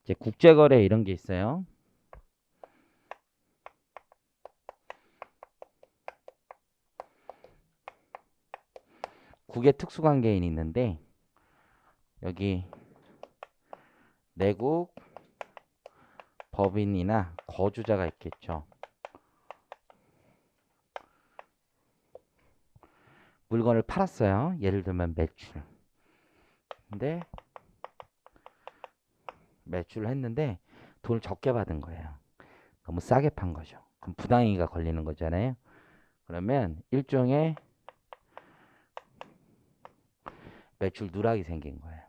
이제 국제거래 이런 게 있어요. 국외 특수관계인이 있는데 여기 내국 법인이나 거주자가 있겠죠. 물건을 팔았어요. 예를 들면 매출. 근데 매출을 했는데 돈을 적게 받은 거예요. 너무 싸게 판 거죠. 그럼 부당이익이 걸리는 거잖아요. 그러면 일종의 매출 누락이 생긴 거예요.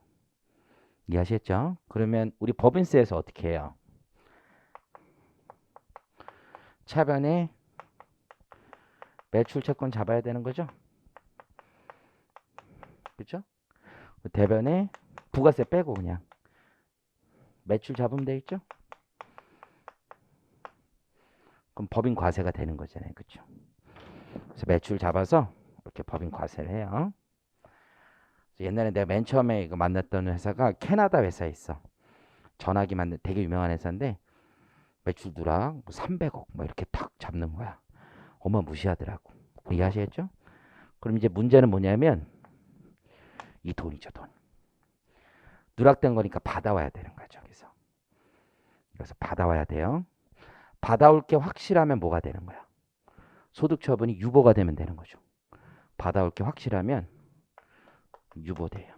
이해하셨죠? 그러면 우리 법인세에서 어떻게 해요? 차변에 매출 채권 잡아야 되는 거죠? 그렇죠? 대변에 부가세 빼고 그냥 매출 잡으면 되겠죠? 그럼 법인 과세가 되는 거잖아요. 그렇죠? 그래서 매출 잡아서 이렇게 법인 과세를 해요. 옛날에 내가 맨 처음에 이거 만났던 회사가 캐나다 회사에 있어. 전화기 만든 되게 유명한 회사인데 매출 누락 뭐 300억 뭐 이렇게 탁 잡는 거야. 어마무시하더라고. 이해하시겠죠? 그럼 이제 문제는 뭐냐면 이 돈이죠, 돈. 누락된 거니까 받아와야 되는 거죠. 그래서 받아와야 돼요. 받아올 게 확실하면 뭐가 되는 거야? 소득 처분이 유보가 되면 되는 거죠. 받아올 게 확실하면 유보돼요.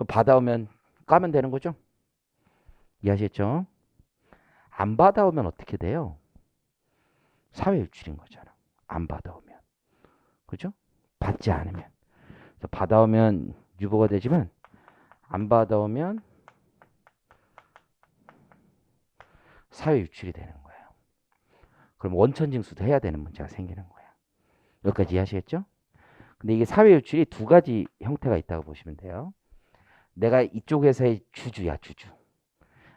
받아오면 까면 되는 거죠? 이해하셨죠? 안 받아오면 어떻게 돼요? 사회 유출인 거잖아. 안 받아오면. 그죠? 받지 않으면. 받아오면 유보가 되지만 안 받아오면 사회 유출이 되는 거예요. 그럼 원천 징수도 해야 되는 문제가 생기는 거예요. 여기까지 이해하시겠죠? 근데 이게 사회 유출이 두 가지 형태가 있다고 보시면 돼요. 내가 이쪽 회사의 주주야, 주주.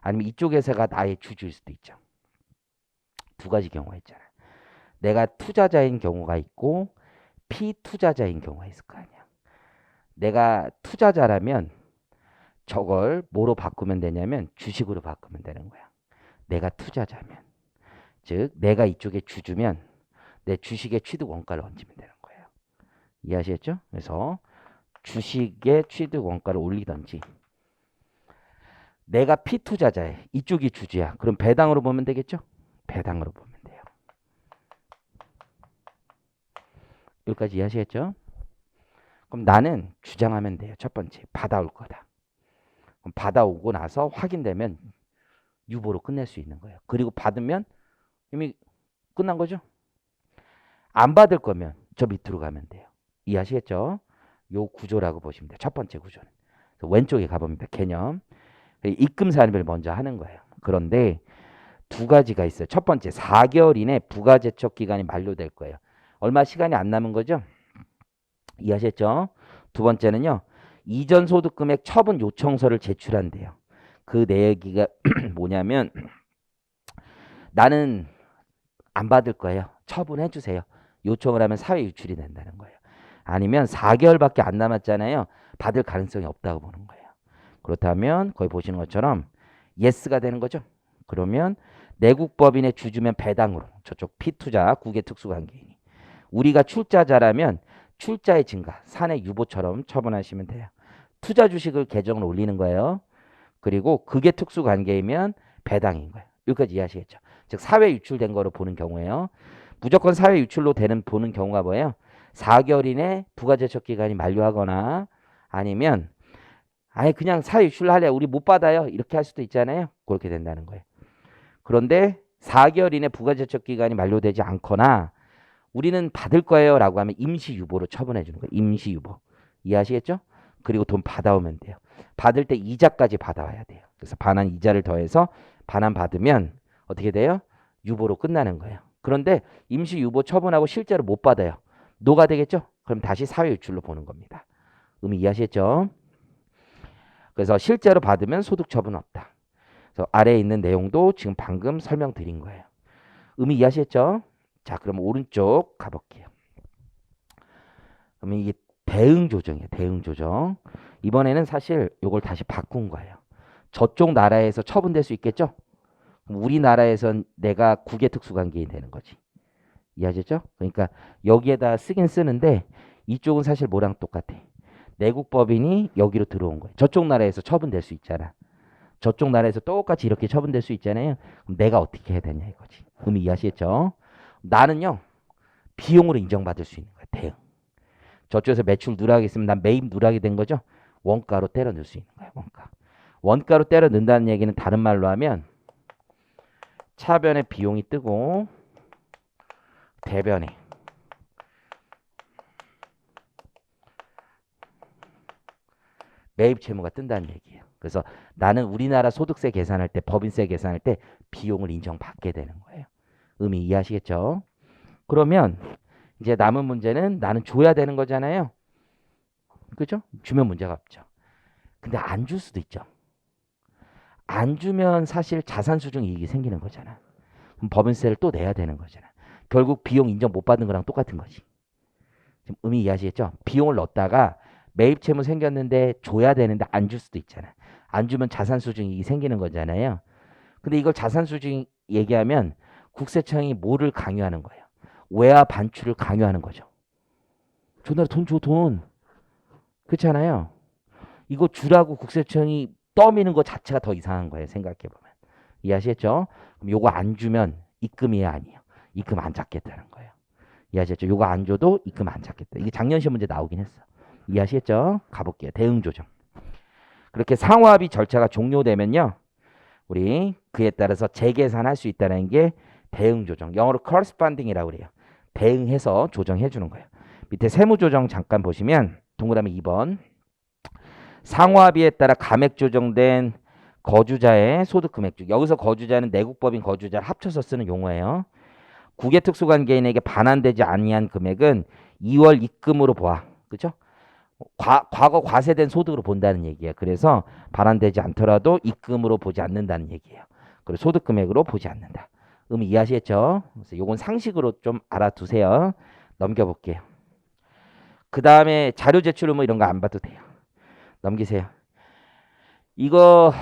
아니면 이쪽 회사가 나의 주주일 수도 있죠. 두 가지 경우가 있잖아요. 내가 투자자인 경우가 있고 피투자자인 경우가 있을 거 아니야. 내가 투자자라면 저걸 뭐로 바꾸면 되냐면 주식으로 바꾸면 되는 거야. 내가 투자자면. 즉 내가 이쪽에 주주면 내 주식의 취득 원가를 얹으면 되는 거예요. 이해하시겠죠? 그래서 주식의 취득 원가를 올리든지 내가 피투자자에 이쪽이 주주야. 그럼 배당으로 보면 되겠죠? 배당으로 보면 돼요. 여기까지 이해하시겠죠? 그럼 나는 주장하면 돼요. 첫 번째, 받아올 거다. 그럼 받아오고 나서 확인되면 유보로 끝낼 수 있는 거예요. 그리고 받으면 이미 끝난 거죠? 안 받을 거면 저 밑으로 가면 돼요. 이해하시겠죠? 요 구조라고 보시면 돼요. 첫 번째 구조는. 왼쪽에 가봅니다. 개념. 입금 산입을 먼저 하는 거예요. 그런데 두 가지가 있어요. 첫 번째, 4개월 이내 부가제척 기간이 만료될 거예요. 얼마 시간이 안 남은 거죠? 이해하셨죠? 두 번째는요. 이전 소득 금액 처분 요청서를 제출한대요. 그 내기가 뭐냐면 나는 안 받을 거예요. 처분해 주세요. 요청을 하면 사회 유출이 된다는 거예요. 아니면 4개월밖에 안 남았잖아요. 받을 가능성이 없다고 보는 거예요. 그렇다면 거기 보시는 것처럼 예스가 되는 거죠. 그러면 내국법인의 주주면 배당으로 저쪽 피투자 국외 특수관계인이 우리가 출자자라면 출자의 증가, 사내 유보처럼 처분하시면 돼요. 투자 주식을 계정을 올리는 거예요. 그리고 극의 특수관계이면 배당인 거예요. 여기까지 이해하시겠죠? 즉 사회 유출된 거로 보는 경우에요. 무조건 사회 유출로 되는 보는 경우가 뭐예요? 4개월 이내 부가제척 기간이 만료하거나 아니면 아예 그냥 사회 유출로 하래 우리 못 받아요 이렇게 할 수도 있잖아요. 그렇게 된다는 거예요. 그런데 4개월 이내 부가제척 기간이 만료되지 않거나 우리는 받을 거예요 라고 하면 임시유보로 처분해 주는 거예요. 임시유보. 이해하시겠죠? 그리고 돈 받아오면 돼요. 받을 때 이자까지 받아와야 돼요. 그래서 반환 이자를 더해서 반환 받으면 어떻게 돼요? 유보로 끝나는 거예요. 그런데 임시유보 처분하고 실제로 못 받아요. 노가 되겠죠? 그럼 다시 사회유출로 보는 겁니다. 의미 이해하시겠죠? 그래서 실제로 받으면 소득 처분 없다. 그래서 아래에 있는 내용도 지금 방금 설명드린 거예요. 의미 이해하시겠죠? 자, 그럼 오른쪽 가볼게요. 그러면 이게 대응 조정이에요. 대응 조정. 이번에는 사실 이걸 다시 바꾼 거예요. 저쪽 나라에서 처분될 수 있겠죠? 그럼 우리나라에선 내가 국외특수관계인 되는 거지. 이해하셨죠? 그러니까 여기에다 쓰긴 쓰는데 이쪽은 사실 뭐랑 똑같아. 내국법인이 여기로 들어온 거예요. 저쪽 나라에서 처분될 수 있잖아. 저쪽 나라에서 똑같이 이렇게 처분될 수 있잖아요. 그럼 내가 어떻게 해야 되냐 이거지. 의미 이해하시겠죠? 나는요. 비용으로 인정받을 수 있는 거야. 대응. 저쪽에서 매출 누락이 있으면 난 매입 누락이 된 거죠. 원가로 때려 넣을 수 있는 거야. 원가. 원가로 때려 넣는다는 얘기는 다른 말로 하면 차변에 비용이 뜨고 대변에 매입 채무가 뜬다는 얘기예요. 그래서 나는 우리나라 소득세 계산할 때 법인세 계산할 때 비용을 인정받게 되는 거예요. 의미 이해하시겠죠? 그러면 이제 남은 문제는 나는 줘야 되는 거잖아요. 그죠? 주면 문제가 없죠. 근데 안 줄 수도 있죠. 안 주면 사실 자산 수중 이익이 생기는 거잖아. 그럼 법인세를 또 내야 되는 거잖아. 결국 비용 인정 못 받는 거랑 똑같은 거지. 지금 의미 이해하시겠죠? 비용을 넣었다가 매입 채무 생겼는데 줘야 되는데 안 줄 수도 있잖아. 안 주면 자산 수중 이익이 생기는 거잖아요. 근데 이걸 자산 수중 얘기하면 국세청이 뭐를 강요하는 거예요? 외화 반출을 강요하는 거죠. 존나 돈 줘, 돈. 그렇잖아요. 이거 주라고 국세청이 떠미는 것 자체가 더 이상한 거예요. 생각해보면. 이해하시겠죠? 그럼 요거 안 주면 입금이야 아니에요. 입금 안 잡겠다는 거예요. 이해하셨죠? 요거 안 줘도 입금 안 잡겠다. 이게 작년 시험 문제 나오긴 했어. 이해하시겠죠? 가볼게요. 대응 조정. 그렇게 상호합의 절차가 종료되면요. 우리 그에 따라서 재계산할 수 있다는 게 대응 조정. 영어로 corresponding이라고 그래요. 대응해서 조정해 주는 거예요. 밑에 세무 조정 잠깐 보시면 동그라미 2번. 상호합의에 따라 감액 조정된 거주자의 소득 금액. 여기서 거주자는 내국법인 거주자를 합쳐서 쓰는 용어예요. 국외특수관계인에게 반환되지 아니한 금액은 2월 입금으로 보아. 그죠? 과거 과세된 소득으로 본다는 얘기예요. 그래서 반환되지 않더라도 입금으로 보지 않는다는 얘기예요. 그리고 소득 금액으로 보지 않는다. 의미 이해하시겠죠? 그래서 요건 상식으로 좀 알아두세요. 넘겨볼게요. 그 다음에 자료 제출 의무 이런 거 안 봐도 돼요. 넘기세요. 이거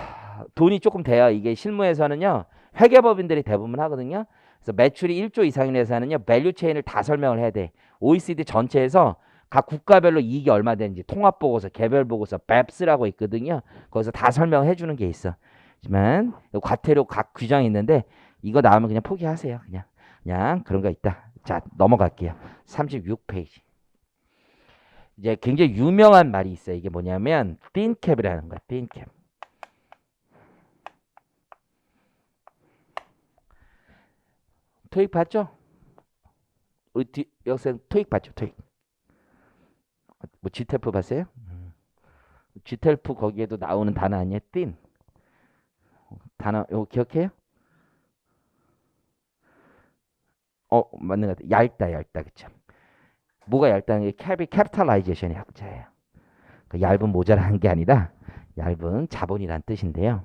돈이 조금 돼요. 이게 실무에서는요. 회계법인들이 대부분 하거든요. 그래서 매출이 1조 이상인 회사는요. 밸류 체인을 다 설명을 해야 돼. OECD 전체에서 각 국가별로 이익이 얼마 되는지 통합보고서, 개별보고서, BEPS라고 있거든요. 거기서 다 설명해 주는 게 있어. 하지만 과태료 각 규정이 있는데 이거 나오면 그냥 포기하세요. 그냥 그런 거 있다. 자, 넘어갈게요. 36페이지. 이제 굉장히 유명한 말이 있어요. 이게 뭐냐면 틴캡이라는 거야. 틴캡. 토익 봤죠? 우리 여학생 토익 봤죠? 토익. 뭐 GTF 봤어요? GTF 거기에도 나오는 단어 아니에요? 틴. 단어 이거 기억해요? 맞는 것 같아요. 얇다 그쵸? 뭐가 얇다는 게 캐피탈라이제이션의 약자예요. 그 얇은 모자라는 게 아니라 얇은 자본이란 뜻인데요.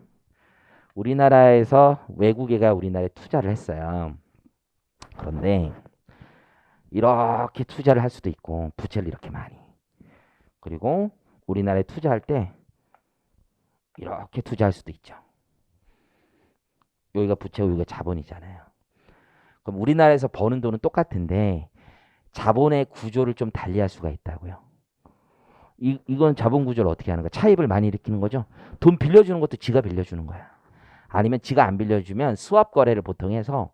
우리나라에서 외국에가 우리나라에 투자를 했어요. 그런데 이렇게 투자를 할 수도 있고 부채를 이렇게 많이. 그리고 우리나라에 투자할 때 이렇게 투자할 수도 있죠. 여기가 부채고 여기가 자본이잖아요. 그럼 우리나라에서 버는 돈은 똑같은데 자본의 구조를 좀 달리할 수가 있다고요. 이건 자본 구조를 어떻게 하는 거야? 차입을 많이 일으키는 거죠. 돈 빌려주는 것도 지가 빌려주는 거야. 아니면 지가 안 빌려주면 수합 거래를 보통 해서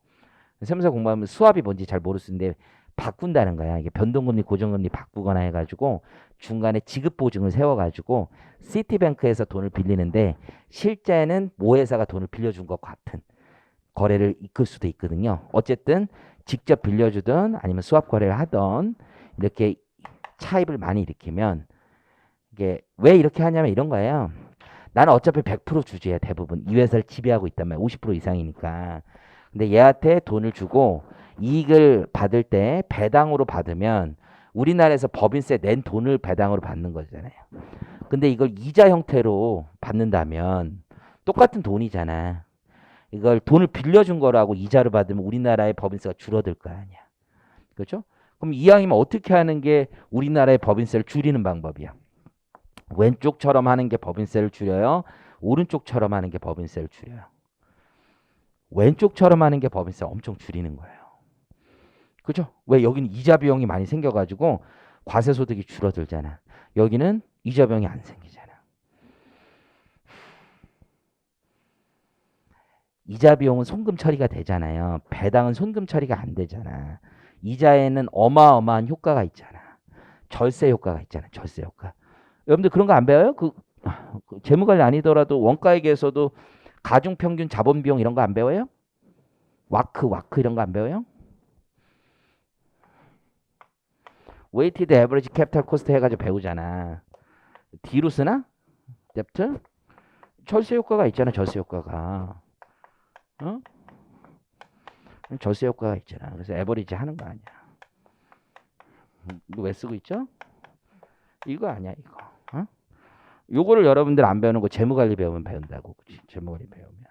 세무사 공부하면 수합이 뭔지 잘 모르는데 바꾼다는 거야. 이게 변동금리, 고정금리 바꾸거나 해가지고 중간에 지급 보증을 세워가지고 시티뱅크에서 돈을 빌리는데 실제는 모 회사가 돈을 빌려준 것 같은 거래를 이끌 수도 있거든요. 어쨌든 직접 빌려주든 아니면 수합 거래를 하던 이렇게 차입을 많이 일으키면 이게 왜 이렇게 하냐면 이런 거예요. 나는 어차피 100% 주주야 대부분. 이 회사를 지배하고 있단 말이야. 50% 이상이니까. 근데 얘한테 돈을 주고 이익을 받을 때 배당으로 받으면 우리나라에서 법인세 낸 돈을 배당으로 받는 거잖아요. 근데 이걸 이자 형태로 받는다면 똑같은 돈이잖아. 이걸 돈을 빌려준 거라고 이자를 받으면 우리나라의 법인세가 줄어들 거 아니야. 그렇죠? 그럼 이왕이면 어떻게 하는 게 우리나라의 법인세를 줄이는 방법이야? 왼쪽처럼 하는 게 법인세를 줄여요. 오른쪽처럼 하는 게 법인세를 줄여요. 왼쪽처럼 하는 게 법인세 엄청 줄이는 거예요. 그죠? 왜 여기는 이자 비용이 많이 생겨가지고 과세소득이 줄어들잖아. 여기는 이자 비용이 안 생기잖아. 이자 비용은 송금 처리가 되잖아요. 배당은 송금 처리가 안 되잖아. 이자에는 어마어마한 효과가 있잖아. 절세 효과가 있잖아. 절세 효과. 여러분들 그런 거 안 배워요? 그 재무관리 아니더라도 원가액에서도 가중평균 자본비용 이런 거 안 배워요? 와크 이런 거 안 배워요? 웨이티드 에버리지 캐피탈 코스트 해가지고 배우잖아. 뒤로 쓰나? 뎁트? 절세 효과가 있잖아. 절세 효과가. 어? 절세 효과가 있잖아. 그래서 에버리지 하는 거 아니야. 이거 왜 쓰고 있죠? 이거 아니야 이거. 어? 요거를 여러분들 안 배우는 거 재무관리 배우면 배운다고. 그치? 재무관리 배우면.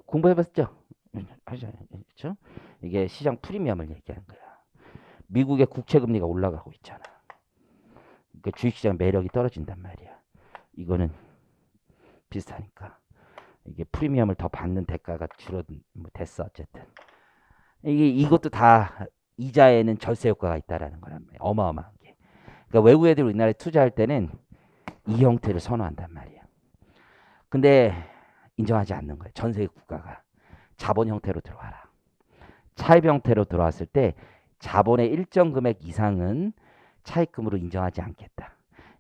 공부해봤죠? 그렇죠? 이게 시장 프리미엄을 얘기하는 거야. 미국의 국채 금리가 올라가고 있잖아. 그러니까 주식시장 매력이 떨어진단 말이야. 이거는 비슷하니까. 이게 프리미엄을 더 받는 대가가 줄어든 뭐 됐어 어쨌든. 이것도 다 이자에는 절세 효과가 있다라는 거란 말이야. 어마어마한 게. 그러니까 외국 애들 우리나라에 투자할 때는 이 형태를 선호한단 말이야. 근데 인정하지 않는 거예요. 전 세계 국가가. 자본 형태로 들어와라. 차입 형태로 들어왔을 때 자본의 일정 금액 이상은 차입금으로 인정하지 않겠다.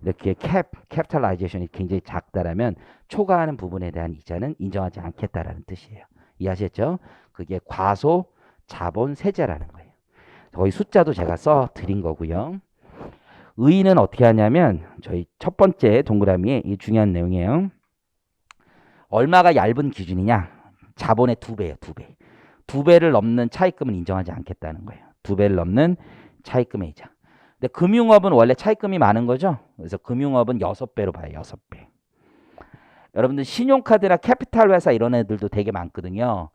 이렇게 캐피탈라이제이션이 굉장히 작다라면 초과하는 부분에 대한 이자는 인정하지 않겠다라는 뜻이에요. 이해하셨죠? 그게 과소 자본 세제라는 거예요. 거기 숫자도 제가 써 드린 거고요. 의의는 어떻게 하냐면 저희 첫 번째 동그라미에 이 중요한 내용이에요. 얼마가 얇은 기준이냐? 자본의 2배예요. 2배. 2배를 넘는 차입금은 인정하지 않겠다는 거예요. 2배를 넘는 차입금의 이자. 근데 금융업은 원래 차입금이 많은 거죠. 그래서 금융업은 6배로 봐요. 6배. 여러분들 신용카드나 캐피탈 회사 이런 애들도 되게 많거든요.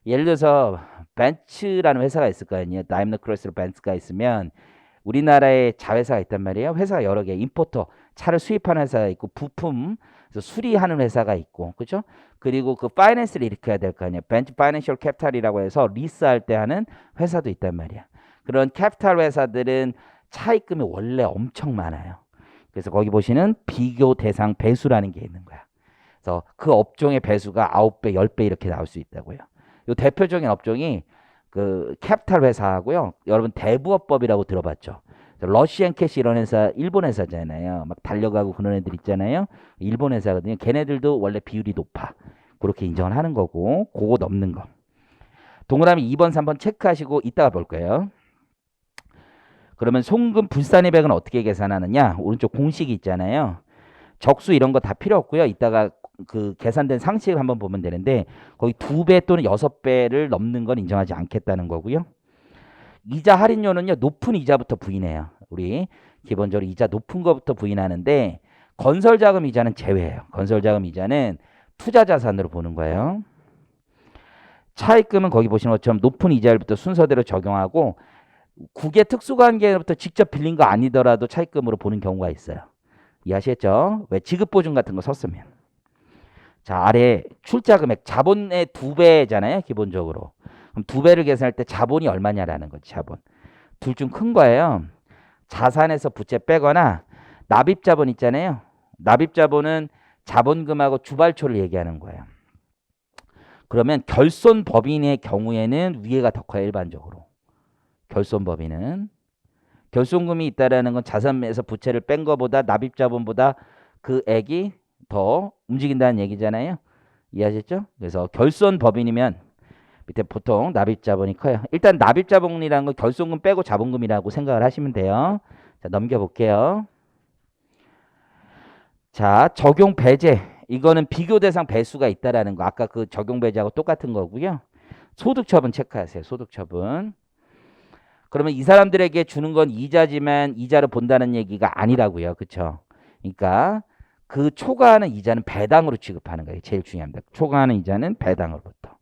예를 들어서 벤츠라는 회사가 있을 거 아니에요. 다임러 크루슬러 벤츠가 있으면 우리나라에 자회사가 있단 말이에요. 회사가 여러 개, 임포터, 차를 수입하는 회사가 있고 부품, 그래서 수리하는 회사가 있고, 그죠? 그리고 그 파이낸스를 일으켜야 될 거 아니에요. 벤츠 파이낸셜 캐피탈이라고 해서 리스할 때 하는 회사도 있단 말이야. 그런 캐피탈 회사들은 차입금이 원래 엄청 많아요. 그래서 거기 보시는 비교 대상 배수라는 게 있는 거야. 그래서 그 업종의 배수가 9배, 10배 이렇게 나올 수 있다고요. 이 대표적인 업종이 그 캐피탈 회사하고요. 여러분 대부업법이라고 들어봤죠. 러시안 캐시 이런 회사 일본 회사잖아요. 막 달려가고 그런 애들 있잖아요. 일본 회사거든요. 걔네들도 원래 비율이 높아. 그렇게 인정을 하는 거고 그거 넘는 거. 동그라미 2번, 3번 체크하시고 이따가 볼 거예요. 그러면 송금 불산입액은 어떻게 계산하느냐? 오른쪽 공식이 있잖아요. 적수 이런 거 다 필요 없고요. 이따가 그 계산된 상식을 한번 보면 되는데 거기 2배 또는 6배를 넘는 건 인정하지 않겠다는 거고요. 이자 할인료는요. 높은 이자부터 부인해요. 우리 기본적으로 이자 높은 거부터 부인하는데 건설자금 이자는 제외해요. 건설자금 이자는 투자자산으로 보는 거예요. 차입금은 거기 보시는 것처럼 높은 이자율부터 순서대로 적용하고 국외 특수관계로부터 직접 빌린 거 아니더라도 차입금으로 보는 경우가 있어요. 이해하시겠죠? 왜 지급보증 같은 거 썼으면. 자, 아래 출자금액 자본의 2배잖아요. 기본적으로. 그럼 2배를 계산할 때 자본이 얼마냐라는 거지. 자본. 둘 중 큰 거예요. 자산에서 부채 빼거나 납입자본 있잖아요. 납입자본은 자본금하고 주발초를 얘기하는 거예요. 그러면 결손법인의 경우에는 위에가 더 커요. 일반적으로. 결손법인은. 결손금이 있다라는 건 자산에서 부채를 뺀 거보다 납입자본보다 그 액이 더 움직인다는 얘기잖아요. 이해하셨죠? 그래서 결손법인이면 밑에 보통 납입자본이 커요. 일단 납입자본이라는 건 결손금 빼고 자본금이라고 생각을 하시면 돼요. 자, 넘겨볼게요. 자, 적용 배제. 이거는 비교 대상 배수가 있다라는 거. 아까 그 적용 배제하고 똑같은 거고요. 소득처분 체크하세요. 소득처분. 그러면 이 사람들에게 주는 건 이자지만 이자를 본다는 얘기가 아니라고요. 그렇죠? 그러니까 그 초과하는 이자는 배당으로 취급하는 거예요. 제일 중요합니다. 초과하는 이자는 배당으로부터.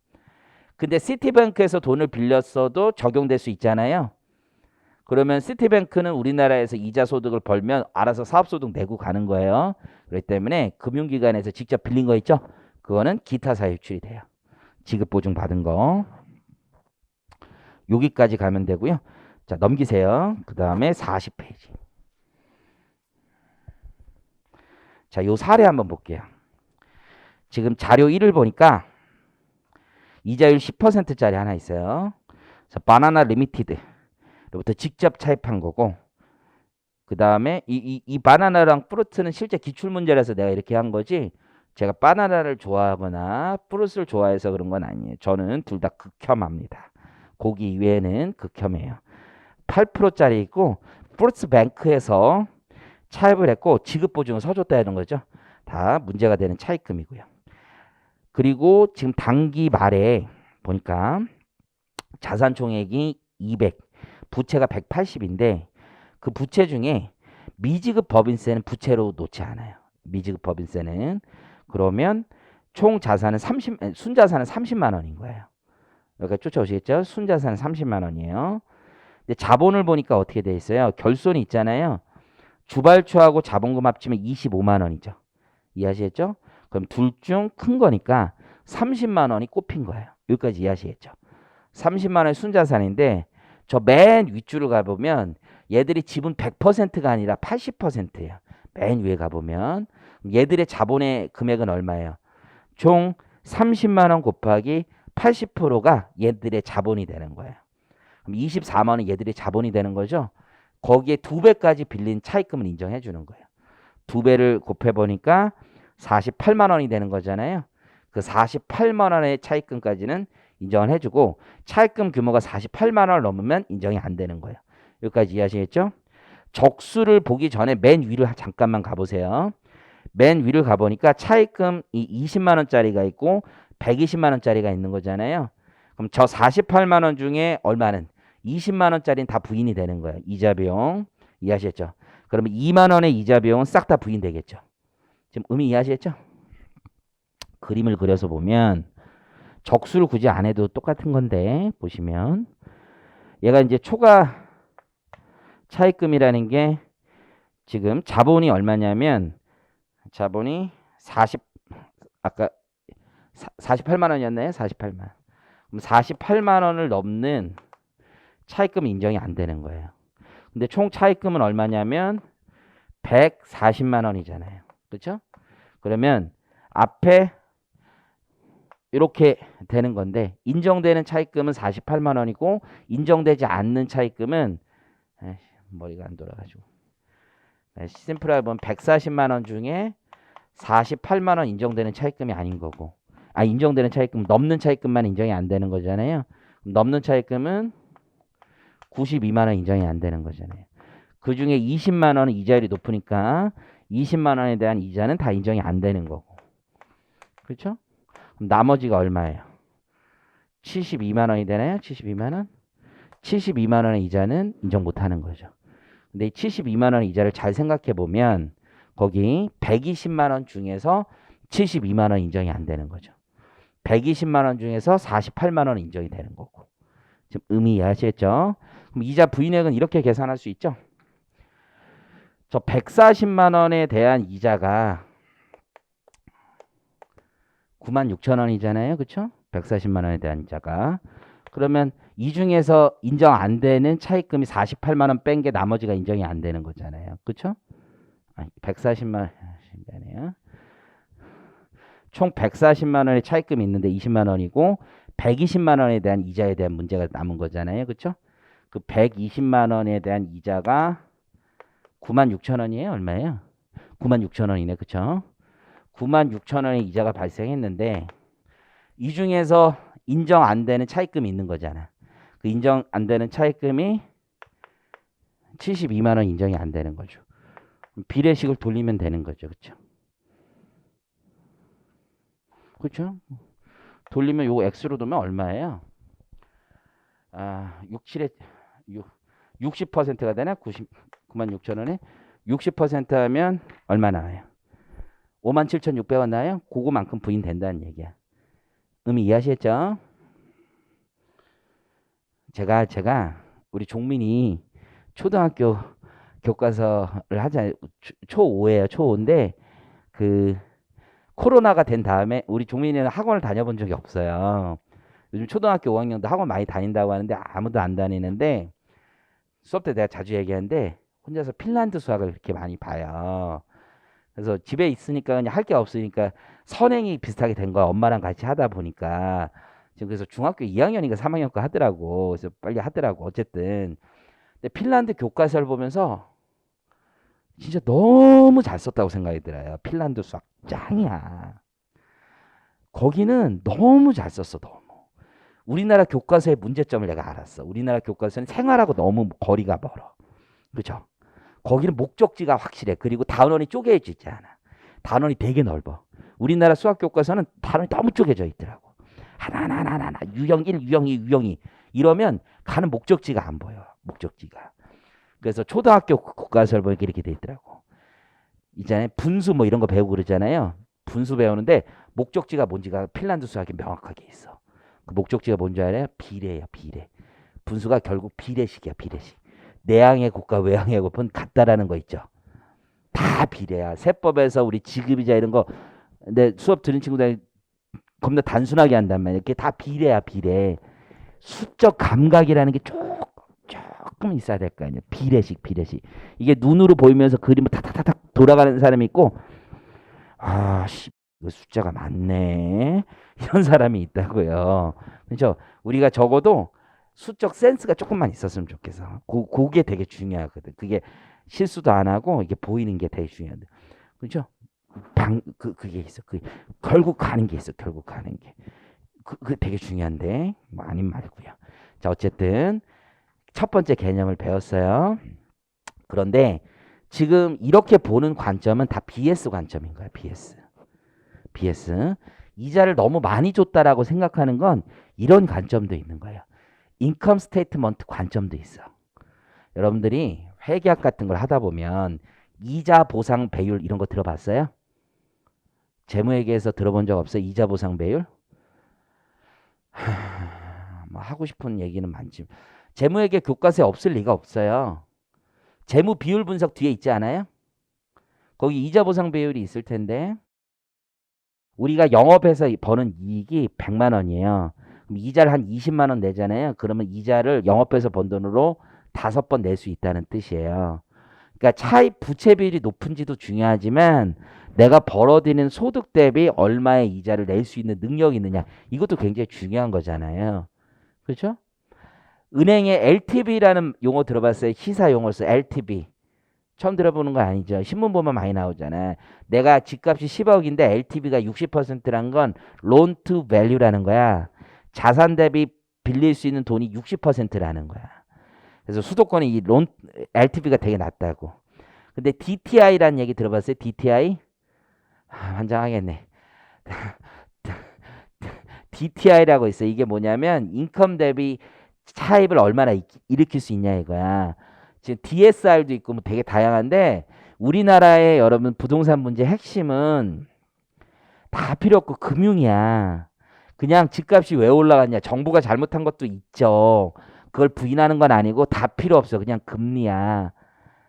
근데 시티뱅크에서 돈을 빌렸어도 적용될 수 있잖아요. 그러면 시티뱅크는 우리나라에서 이자 소득을 벌면 알아서 사업소득 내고 가는 거예요. 그렇기 때문에 금융기관에서 직접 빌린 거 있죠? 그거는 기타 사유 유출이 돼요. 지급보증 받은 거. 여기까지 가면 되고요. 자, 넘기세요. 그 다음에 40페이지. 자, 요 사례 한번 볼게요. 지금 자료 1을 보니까 이자율 10%짜리 하나 있어요. 그래서 바나나 리미티드로부터 직접 차입한 거고, 그 다음에 이 바나나랑 프루트는 실제 기출문제라서 내가 이렇게 한 거지, 제가 바나나를 좋아하거나 프루트를 좋아해서 그런 건 아니에요. 저는 둘 다 극혐합니다. 고기 이외에는 극혐해요. 8%짜리 있고 프루트 뱅크에서 차입을 했고 지급보증을 서줬다는 거죠. 다 문제가 되는 차입금이고요. 그리고 지금 당기 말에 보니까 자산 총액이 200, 부채가 180인데 그 부채 중에 미지급 법인세는 부채로 놓지 않아요. 미지급 법인세는. 그러면 총 자산은 순자산은 30만 원인 거예요. 여기까지 쫓아오시겠죠? 순자산은 30만 원이에요. 근데 자본을 보니까 어떻게 돼 있어요? 결손이 있잖아요. 주발초하고 자본금 합치면 25만 원이죠. 이해하시겠죠? 그럼 둘 중 큰 거니까 30만 원이 꼽힌 거예요. 여기까지 이해하시겠죠? 30만 원의 순자산인데 저 맨 윗줄을 가보면 얘들이 지분 100%가 아니라 80%예요. 맨 위에 가보면 얘들의 자본의 금액은 얼마예요? 총 30만 원 곱하기 80%가 얘들의 자본이 되는 거예요. 그럼 24만 원 얘들의 자본이 되는 거죠. 거기에 2배까지 빌린 차입금을 인정해 주는 거예요. 2배를 곱해보니까 48만 원이 되는 거잖아요. 그 48만 원의 차입금까지는 인정을 해주고 차입금 규모가 48만 원을 넘으면 인정이 안 되는 거예요. 여기까지 이해하시겠죠? 적수를 보기 전에 맨 위를 잠깐만 가보세요. 맨 위를 가보니까 차입금이 20만 원짜리가 있고 120만 원짜리가 있는 거잖아요. 그럼 저 48만 원 중에 얼마는 20만 원짜리는 다 부인이 되는 거예요. 이자 비용. 이해하셨죠? 그러면 2만 원의 이자 비용은 싹 다 부인되겠죠. 지금 의미 이해하시겠죠? 그림을 그려서 보면 적수를 굳이 안 해도 똑같은 건데 보시면 얘가 이제 초과 차입금이라는 게 지금 자본이 얼마냐면 자본이 40 아까 48만 원이었나요? 48만. 그럼 48만 원을 넘는 차입금 인정이 안 되는 거예요. 근데 총 차입금은 얼마냐면 140만 원이잖아요. 그렇죠? 그러면 앞에 이렇게 되는 건데 인정되는 차입금은 48만 원이고 인정되지 않는 차입금은 머리가 안 돌아가지고 심플하게 보면 140만 원 중에 48만 원 인정되는 차입금이 아닌 거고 인정되는 차입금 넘는 차입금만 인정이 안 되는 거잖아요. 넘는 차입금은 92만 원 인정이 안 되는 거잖아요. 그 중에 20만 원은 이자율이 높으니까 20만 원에 대한 이자는 다 인정이 안 되는 거고. 그렇죠? 그럼 나머지가 얼마예요? 72만 원이 되나요? 72만 원? 72만 원의 이자는 인정 못 하는 거죠. 근데 이 72만 원 이자를 잘 생각해 보면 거기 120만 원 중에서 72만 원 인정이 안 되는 거죠. 120만 원 중에서 48만 원 인정이 되는 거고. 지금 의미 이해하시겠죠? 그럼 이자 부인액은 이렇게 계산할 수 있죠? 저 140만 원에 대한 이자가 96,000원이잖아요. 그렇죠? 140만 원에 대한 이자가. 그러면 이 중에서 인정 안 되는 차입금이 48만 원 뺀 게 나머지가 인정이 안 되는 거잖아요. 그렇죠? 140만 원이네요. 총 140만 원의 차입금이 있는데 20만 원이고 120만 원에 대한 이자에 대한 문제가 남은 거잖아요. 그렇죠? 그 120만 원에 대한 이자가 96,000원이에요. 얼마예요? 96,000원이네. 그렇죠? 96,000원의 이자가 발생했는데 이 중에서 인정 안 되는 차입금이 있는 거잖아. 그 인정 안 되는 차입금이 72만 원 인정이 안 되는 거죠. 비례식을 돌리면 되는 거죠. 그렇죠? 그렇죠? 돌리면 요거 x로 두면 얼마예요? 60%가 되나? 96,000원에 60% 하면 얼마 나와요? 57,600원 나와요? 그거만큼 부인된다는 얘기야. 의미 이해하시겠죠? 제가 우리 종민이 초등학교 교과서를 하자 초5예요. 초5인데 그 코로나가 된 다음에 우리 종민이는 학원을 다녀본 적이 없어요. 요즘 초등학교 5학년도 학원 많이 다닌다고 하는데 아무도 안 다니는데 수업 때 내가 자주 얘기하는데 혼자서 핀란드 수학을 이렇게 많이 봐요. 그래서 집에 있으니까 그냥 할 게 없으니까 선행이 비슷하게 된 거야. 엄마랑 같이 하다 보니까. 지금 그래서 중학교 2학년인가 3학년 거 하더라고. 그래서 빨리 하더라고. 어쨌든. 근데 핀란드 교과서를 보면서 진짜 너무 잘 썼다고 생각이 들어요. 핀란드 수학 짱이야. 거기는 너무 잘 썼어, 너무. 우리나라 교과서의 문제점을 내가 알았어. 우리나라 교과서는 생활하고 너무 거리가 멀어. 그죠? 거기는 목적지가 확실해. 그리고 단원이 쪼개져 있지 않아. 단원이 되게 넓어. 우리나라 수학 교과서는 단원이 너무 쪼개져 있더라고. 하나하나 유형 1, 유형 2, 유형 2 이러면 가는 목적지가 안 보여. 목적지가. 그래서 초등학교 교과서를 보니까 이렇게 돼 있더라고. 이제 분수 뭐 이런 거 배우고 그러잖아요. 분수 배우는데 목적지가 뭔지가 핀란드 수학이 명확하게 있어. 그 목적지가 뭔지 알아요? 비례야, 비례. 분수가 결국 비례식이야, 비례식. 내항의 곱과 외항의 곱은 같다라는 거 있죠. 다 비례야. 세법에서 우리 지급이자 이런 거, 근데 수업 들은 친구들 겁나 단순하게 한단 말이야. 이게 다 비례야, 비례. 수적 감각이라는 게 조금 있어야 될 거 아니야. 비례식, 비례식. 이게 눈으로 보이면서 그림을 탁탁탁탁 돌아가는 사람이 있고, 아, 씨, 이거 숫자가 많네. 이런 사람이 있다고요. 그렇죠? 우리가 적어도 수적 센스가 조금만 있었으면 좋겠어. 그게 되게 중요하거든. 그게 실수도 안 하고 이게 보이는 게 되게 중요한데. 그렇죠? 그게 있어. 결국 가는 게 있어. 결국 가는 게. 그게 되게 중요한데. 뭐 아닌 말고요. 자, 어쨌든 첫 번째 개념을 배웠어요. 그런데 지금 이렇게 보는 관점은 다 BS 관점인 거야. BS. BS. 이자를 너무 많이 줬다라고 생각하는 건 이런 관점도 있는 거예요. 인컴 스테이트먼트 관점도 있어. 여러분들이 회계학 같은 걸 하다 보면 이자 보상 배율 이런 거 들어봤어요? 재무회계에서 들어본 적 없어요? 이자 보상 배율? 뭐 하고 싶은 얘기는 많지. 재무회계 교과서에 없을 리가 없어요. 재무 비율 분석 뒤에 있지 않아요? 거기 이자 보상 배율이 있을 텐데 우리가 영업해서 버는 이익이 100만 원이에요. 그럼 이자를 한 20만 원 내잖아요. 그러면 이자를 영업해서 번 돈으로 5번 낼 수 있다는 뜻이에요. 그러니까 차입 부채 비율이 높은지도 중요하지만 내가 벌어들이는 소득 대비 얼마의 이자를 낼 수 있는 능력이 있느냐. 이것도 굉장히 중요한 거잖아요. 그렇죠? 은행의 LTV라는 용어 들어봤어요? 시사 용어서 LTV. 처음 들어보는 거 아니죠. 신문 보면 많이 나오잖아. 내가 집값이 10억인데 LTV가 60%란 건 loan to value라는 거야. 자산 대비 빌릴 수 있는 돈이 60%라는 거야. 그래서 수도권이 이 론 LTV가 되게 낮다고. 근데 DTI라는 얘기 들어봤어요? DTI? 환장하겠네. DTI라고 있어요. 이게 뭐냐면 인컴 대비 차입을 얼마나 일으킬 수 있냐 이거야. 지금 DSR도 있고 뭐 되게 다양한데 우리나라의 여러분 부동산 문제 핵심은 다 필요 없고 금융이야. 그냥 집값이 왜 올라갔냐. 정부가 잘못한 것도 있죠. 그걸 부인하는 건 아니고 다 필요 없어. 그냥 금리야.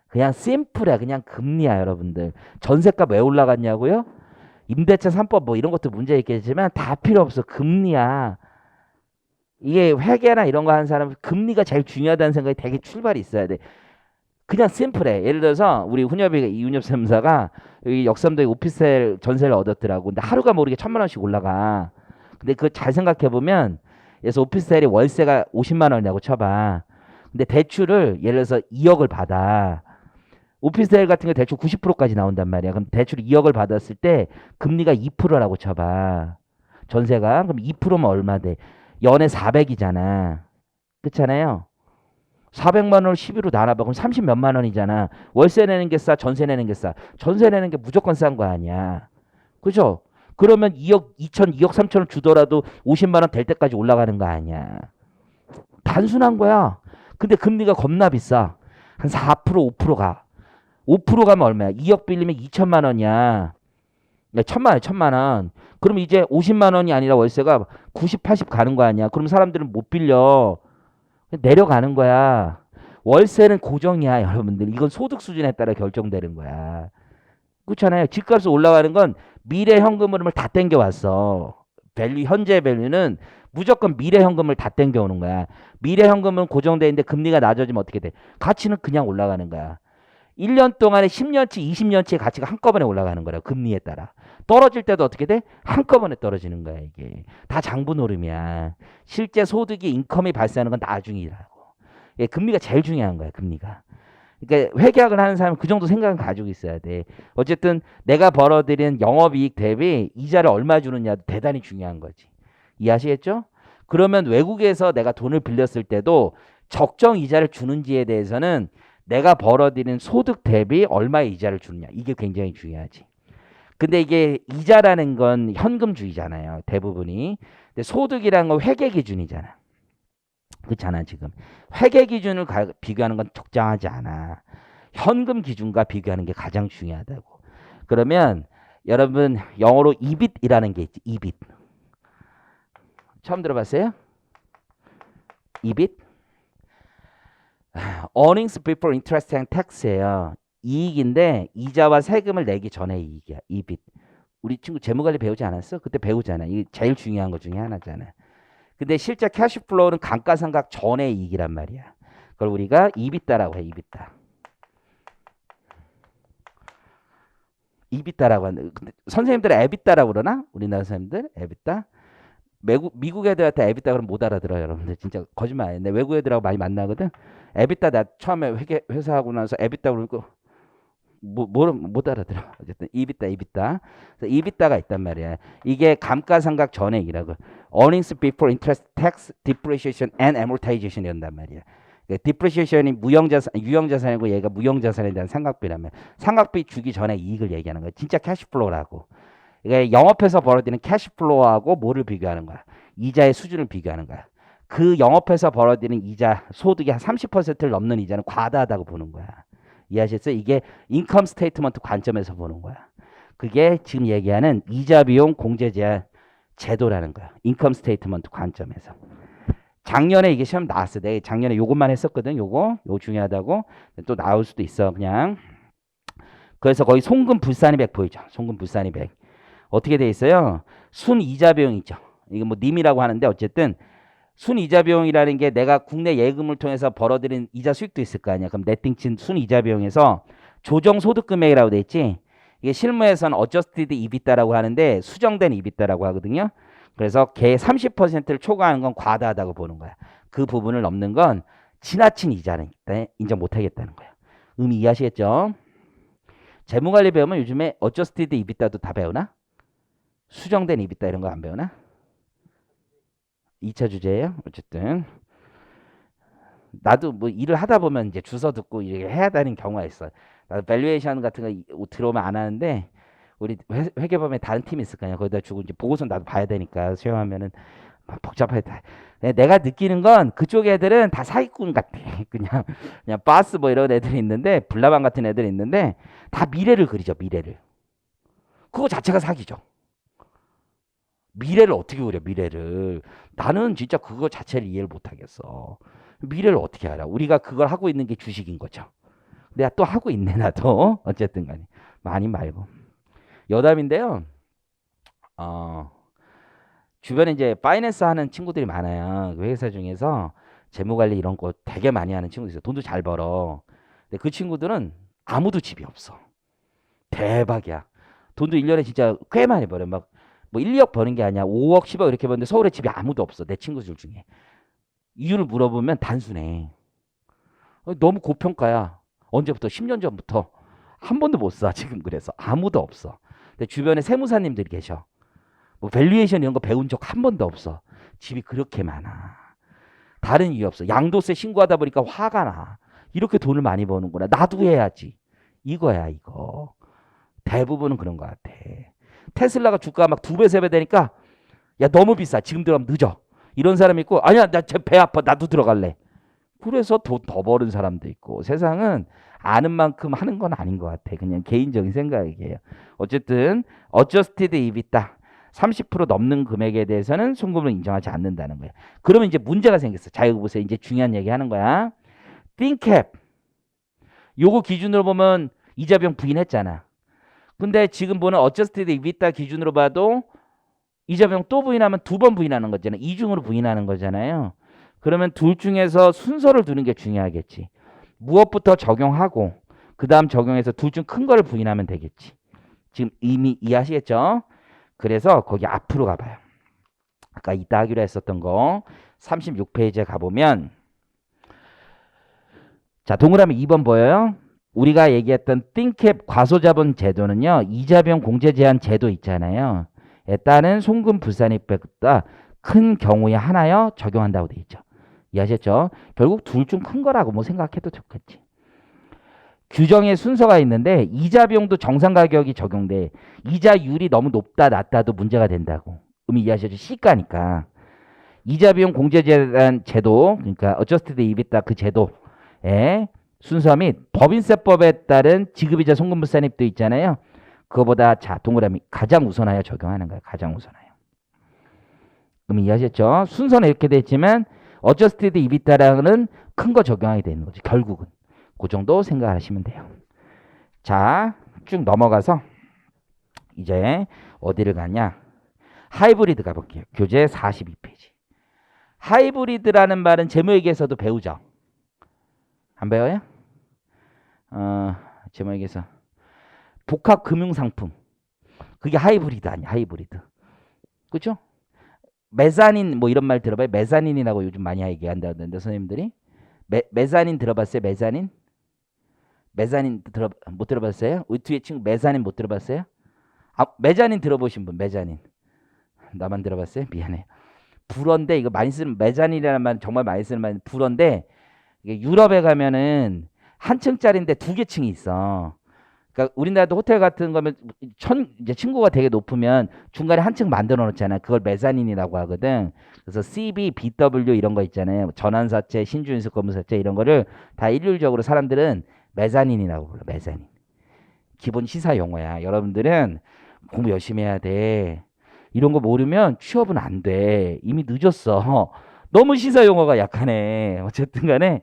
그냥 심플해. 그냥 금리야 여러분들. 전세값 왜 올라갔냐고요? 임대차 3법 뭐 이런 것도 문제 있겠지만 다 필요 없어. 금리야. 이게 회계나 이런 거 하는 사람은 금리가 제일 중요하다는 생각이 되게 출발이 있어야 돼. 그냥 심플해. 예를 들어서 우리 이훈엽 세무사가 여기 역삼도에 오피스텔 전세를 얻었더라고. 근데 하루가 모르게 1,000만 원씩 올라가. 근데 그거 잘 생각해 보면 그래서 오피스텔이 월세가 50만 원이라고 쳐봐. 근데 대출을 예를 들어서 2억을 받아. 오피스텔 같은 게 대출 90%까지 나온단 말이야. 그럼 대출 2억을 받았을 때 금리가 2%라고 쳐봐. 전세가. 그럼 2%면 얼마 돼? 연에 400이잖아. 그렇잖아요. 400만 원을 12로 나눠봐. 그럼 30 몇만 원이잖아. 월세 내는 게 싸, 전세 내는 게 싸. 전세 내는 게 무조건 싼 거 아니야. 그죠? 그러면 2억 2천, 2억 3천을 주더라도 50만 원 될 때까지 올라가는 거 아니야. 단순한 거야. 근데 금리가 겁나 비싸. 한 4%, 5% 가. 5% 가면 얼마야? 2억 빌리면 2천만 원이야. 1,000만 원. 그럼 이제 50만 원이 아니라 월세가 90, 80 가는 거 아니야. 그럼 사람들은 못 빌려. 내려가는 거야. 월세는 고정이야, 여러분들. 이건 소득 수준에 따라 결정되는 거야. 그렇잖아요. 집값이 올라가는 건 미래 현금 흐름을 다 땡겨왔어. 밸류, 현재 밸류는 무조건 미래 현금을 다 땡겨오는 거야. 미래 현금은 고정돼 있는데 금리가 낮아지면 어떻게 돼? 가치는 그냥 올라가는 거야. 1년 동안에 10년치, 20년치의 가치가 한꺼번에 올라가는 거라. 금리에 따라. 떨어질 때도 어떻게 돼? 한꺼번에 떨어지는 거야, 이게. 다 장부 노름이야. 실제 소득이 인컴이 발생하는 건 나중이라고. 예, 금리가 제일 중요한 거야, 금리가. 그러니까 회계학을 하는 사람은 그 정도 생각은 가지고 있어야 돼. 어쨌든 내가 벌어들인 영업이익 대비 이자를 얼마 주느냐도 대단히 중요한 거지. 이해하시겠죠? 그러면 외국에서 내가 돈을 빌렸을 때도 적정 이자를 주는지에 대해서는 내가 벌어들인 소득 대비 얼마의 이자를 주느냐. 이게 굉장히 중요하지. 근데 이게 이자라는 건 현금주의잖아요. 대부분이. 근데 소득이라는 건 회계 기준이잖아. 그렇잖아 지금. 회계 기준을 비교하는 건 적당하지 않아. 현금 기준과 비교하는 게 가장 중요하다고. 그러면 여러분 영어로 EBIT이라는 게 있지. EBIT. 처음 들어봤어요? EBIT? Earnings Before Interest and Tax예요. 이익인데 이자와 세금을 내기 전에 이익이야. EBIT. 우리 친구 재무관리 배우지 않았어? 그때 배우잖아. 이게 제일 중요한 것 중에 하나잖아. 근데 실제 캐시플로우는 감가상각 전의 이익이란 말이야. 그걸 우리가 EBITDA라고 해. EBITDA. EBITDA라고 하는데 근데 선생님들은 EBITDA라고 그러나? 우리나라 사람들 EBITDA? 미국 애들한테 EBITDA 그러면 못 알아들어요. 여러분들 진짜 거짓말 아니에요. 외국 애들하고 많이 만나거든. EBITDA 나 처음에 회사하고 나서 EBITDA 그러니까 못 알아들어. 어쨌든 EBITDA. 그래서 EBITDA가 있단 말이야. 이게 감가상각 전액이라고. Earnings before interest, tax, depreciation and amortization 이런단 말이야. depreciation이 유형자산이고 얘가 무형자산에 대한 상각비라면 상각비 주기 전에 이익을 얘기하는 거야. 진짜 캐시플로우라고. 이게 영업해서 벌어들이는 캐시플로우하고 뭐를 비교하는 거야? 이자의 수준을 비교하는 거야. 그 영업해서 벌어들이는 이자 소득이 한 30%를 넘는 이자는 과다하다고 보는 거야. 이해하셨어요? 이게 인컴 스테이트먼트 관점에서 보는 거야. 그게 지금 얘기하는 이자 비용 공제 제한 제도라는 거야. 인컴 스테이트먼트 관점에서. 작년에 이게 시험 나왔어. 내가 작년에 요것만 했었거든. 요거 중요하다고. 또 나올 수도 있어. 그냥. 그래서 거기 송금 불산이백 보이죠? 송금 불산이백. 어떻게 돼 있어요? 순 이자 비용이죠. 이거 뭐 님이라고 하는데 어쨌든 순 이자 비용이라는 게 내가 국내 예금을 통해서 벌어들인 이자 수익도 있을 거 아니야. 그럼 네팅친 순 이자 비용에서 조정 소득 금액이라고 돼 있지. 이게 실무에서는 adjusted EBITDA라고 하는데 수정된 EBITDA라고 하거든요. 그래서 걔 30%를 초과하는 건 과다하다고 보는 거야. 그 부분을 넘는 건 지나친 이자는 인정 못 하겠다는 거야. 의미 이해하시겠죠? 재무관리 배우면 요즘에 adjusted EBITDA도 다 배우나? 수정된 EBITDA 이런 거 안 배우나? 2차 주제예요. 어쨌든 나도 뭐 일을 하다 보면 이제 주워 듣고 이렇게 해야 되는 경우가 있어. 나도 밸류에이션 같은 거 들어오면 안 하는데 우리 회계법에 다른 팀이 있을 거 아니야. 거기다 주고 이제 보고서 나도 봐야 되니까 수행하면은 막 복잡하다. 내가 느끼는 건 그쪽 애들은 다 사기꾼 같아. 그냥 바스 뭐 이런 애들이 있는데 불나방 같은 애들이 있는데 다 미래를 그리죠. 미래를. 그거 자체가 사기죠. 미래를 어떻게 그려 미래를. 나는 진짜 그거 자체를 이해를 못하겠어. 미래를 어떻게 알아. 우리가 그걸 하고 있는 게 주식인 거죠. 내가 또 하고 있네 나도. 어쨌든 간에 많이 말고 여담인데요. 주변에 이제 파이낸스 하는 친구들이 많아요. 그 회사 중에서 재무관리 이런 거 되게 많이 하는 친구들 있어요. 돈도 잘 벌어. 근데 그 친구들은 아무도 집이 없어. 대박이야. 돈도 1년에 진짜 꽤 많이 벌어. 막 뭐 1, 2억 버는 게 아니야. 5억, 10억 이렇게 버는데 서울에 집이 아무도 없어. 내 친구들 중에. 이유를 물어보면 단순해. 너무 고평가야. 언제부터? 10년 전부터. 한 번도 못 사. 지금 그래서. 아무도 없어. 근데 주변에 세무사님들이 계셔. 뭐 밸류에이션 이런 거 배운 적 한 번도 없어. 집이 그렇게 많아. 다른 이유 없어. 양도세 신고하다 보니까 화가 나. 이렇게 돈을 많이 버는구나. 나도 해야지. 이거야 이거. 대부분은 그런 것 같아. 테슬라가 주가가 막 2배, 3배 되니까 야 너무 비싸. 지금 들어가면 늦어. 이런 사람이 있고 아니야 나 배 아파. 나도 들어갈래. 그래서 돈 더 버는 사람도 있고 세상은 아는 만큼 하는 건 아닌 것 같아. 그냥 개인적인 생각이에요. 어쨌든 adjusted EBITDA 30% 넘는 금액에 대해서는 송금을 인정하지 않는다는 거예요. 그러면 이제 문제가 생겼어. 자, 이거 보세요. 이제 중요한 얘기 하는 거야. 띵캡. 요거 기준으로 보면 이자 비용 부인했잖아. 근데 지금 보는 어저스티드 이비타 기준으로 봐도 이자 비용 또 부인하면 두 번 부인하는 거잖아요. 이중으로 부인하는 거잖아요. 그러면 둘 중에서 순서를 두는 게 중요하겠지. 무엇부터 적용하고 그 다음 적용해서 둘 중 큰 거를 부인하면 되겠지. 지금 이미 이해하시겠죠? 그래서 거기 앞으로 가봐요. 아까 이따 하기로 했었던 거 36페이지에 가보면 자, 동그라미 2번 보여요? 우리가 얘기했던 띵캡 과소자본 제도는요. 이자비용 공제 제한 제도 있잖아요. 에 따른 송금 불산입보다 큰 경우에 하나여 적용한다고 돼 있죠. 이해하셨죠? 결국 둘 중 큰 거라고 뭐 생각해도 좋겠지. 규정의 순서가 있는데 이자 비용도 정상 가격이 적용돼. 이자율이 너무 높다 낮다도 문제가 된다고. 이해하셨죠? 시가니까. 이자 비용 공제 제한 제도, 그러니까 어저스티드 이비타 그 제도의 순서 및 법인세법에 따른 지급이자 송금불산입도 있잖아요. 그거보다 자 동그라미 가장 우선하여 적용하는 거예요. 가장 우선하여. 이해하셨죠? 순서는 이렇게 돼 있지만 어저스티드 이비타랑은 큰 거 적용하게 되는 거죠. 결국은. 그 정도 생각하시면 돼요. 자, 쭉 넘어가서 이제 어디를 가냐? 하이브리드 가볼게요. 교재 42페이지. 하이브리드라는 말은 재무회계에서도 배우죠. 안 배워요? 재무회계에서 복합 금융상품. 그게 하이브리드 아니야, 하이브리드. 그죠? 메자닌 뭐 이런 말 들어봐요. 메자닌이라고 요즘 많이 얘기한다던데 선생님들이. 메자닌 들어봤어요? 메자닌? 메자닌 못 들어봤어요? 우리 뒤에 친구 메자닌 못 들어봤어요? 아, 메자닌 들어보신 분, 메자닌. 나만 들어봤어요? 미안해. 불어인데 이거 많이 쓰는 메자닌이라는 말 정말 많이 쓰는 말 불어인데 이게 유럽에 가면은 한 층짜리인데 두 개 층이 있어. 그러니까 우리나라도 호텔 같은 거면 이제 층고가 되게 높으면 중간에 한 층 만들어 놓잖아. 그걸 메자닌이라고 하거든. 그래서 CB, BW 이런 거 있잖아요. 전환사채, 신주인수 건물사채 이런 거를 다 일률적으로 사람들은 메자닌이라고 불러. 메자닌. 기본 시사 용어야. 여러분들은 공부 열심히 해야 돼. 이런 거 모르면 취업은 안 돼. 이미 늦었어. 너무 시사 용어가 약하네. 어쨌든 간에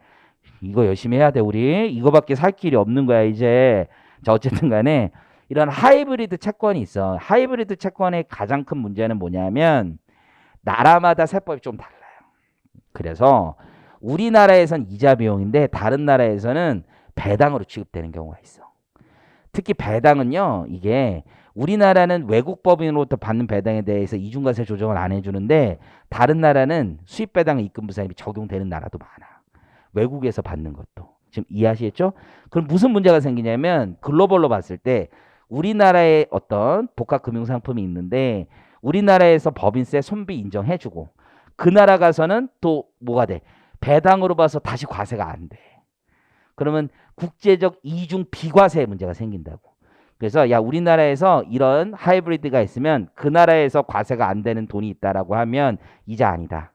이거 열심히 해야 돼. 우리 이거밖에 살 길이 없는 거야 이제. 자, 어쨌든 간에 이런 하이브리드 채권이 있어. 하이브리드 채권의 가장 큰 문제는 뭐냐면 나라마다 세법이 좀 달라요. 그래서 우리나라에선 이자 비용인데 다른 나라에서는 배당으로 취급되는 경우가 있어. 특히 배당은요. 이게 우리나라는 외국 법인으로부터 받는 배당에 대해서 이중과세 조정을 안 해주는데 다른 나라는 수입 배당 입금 부산입이 적용되는 나라도 많아. 외국에서 받는 것도. 지금 이해하시겠죠? 그럼 무슨 문제가 생기냐면 글로벌로 봤을 때 우리나라에 어떤 복합 금융 상품이 있는데 우리나라에서 법인세 손비 인정해주고 그 나라 가서는 또 뭐가 돼? 배당으로 봐서 다시 과세가 안 돼. 그러면 국제적 이중 비과세 문제가 생긴다고. 그래서 야 우리나라에서 이런 하이브리드가 있으면 그 나라에서 과세가 안 되는 돈이 있다라고 하면 이자 아니다.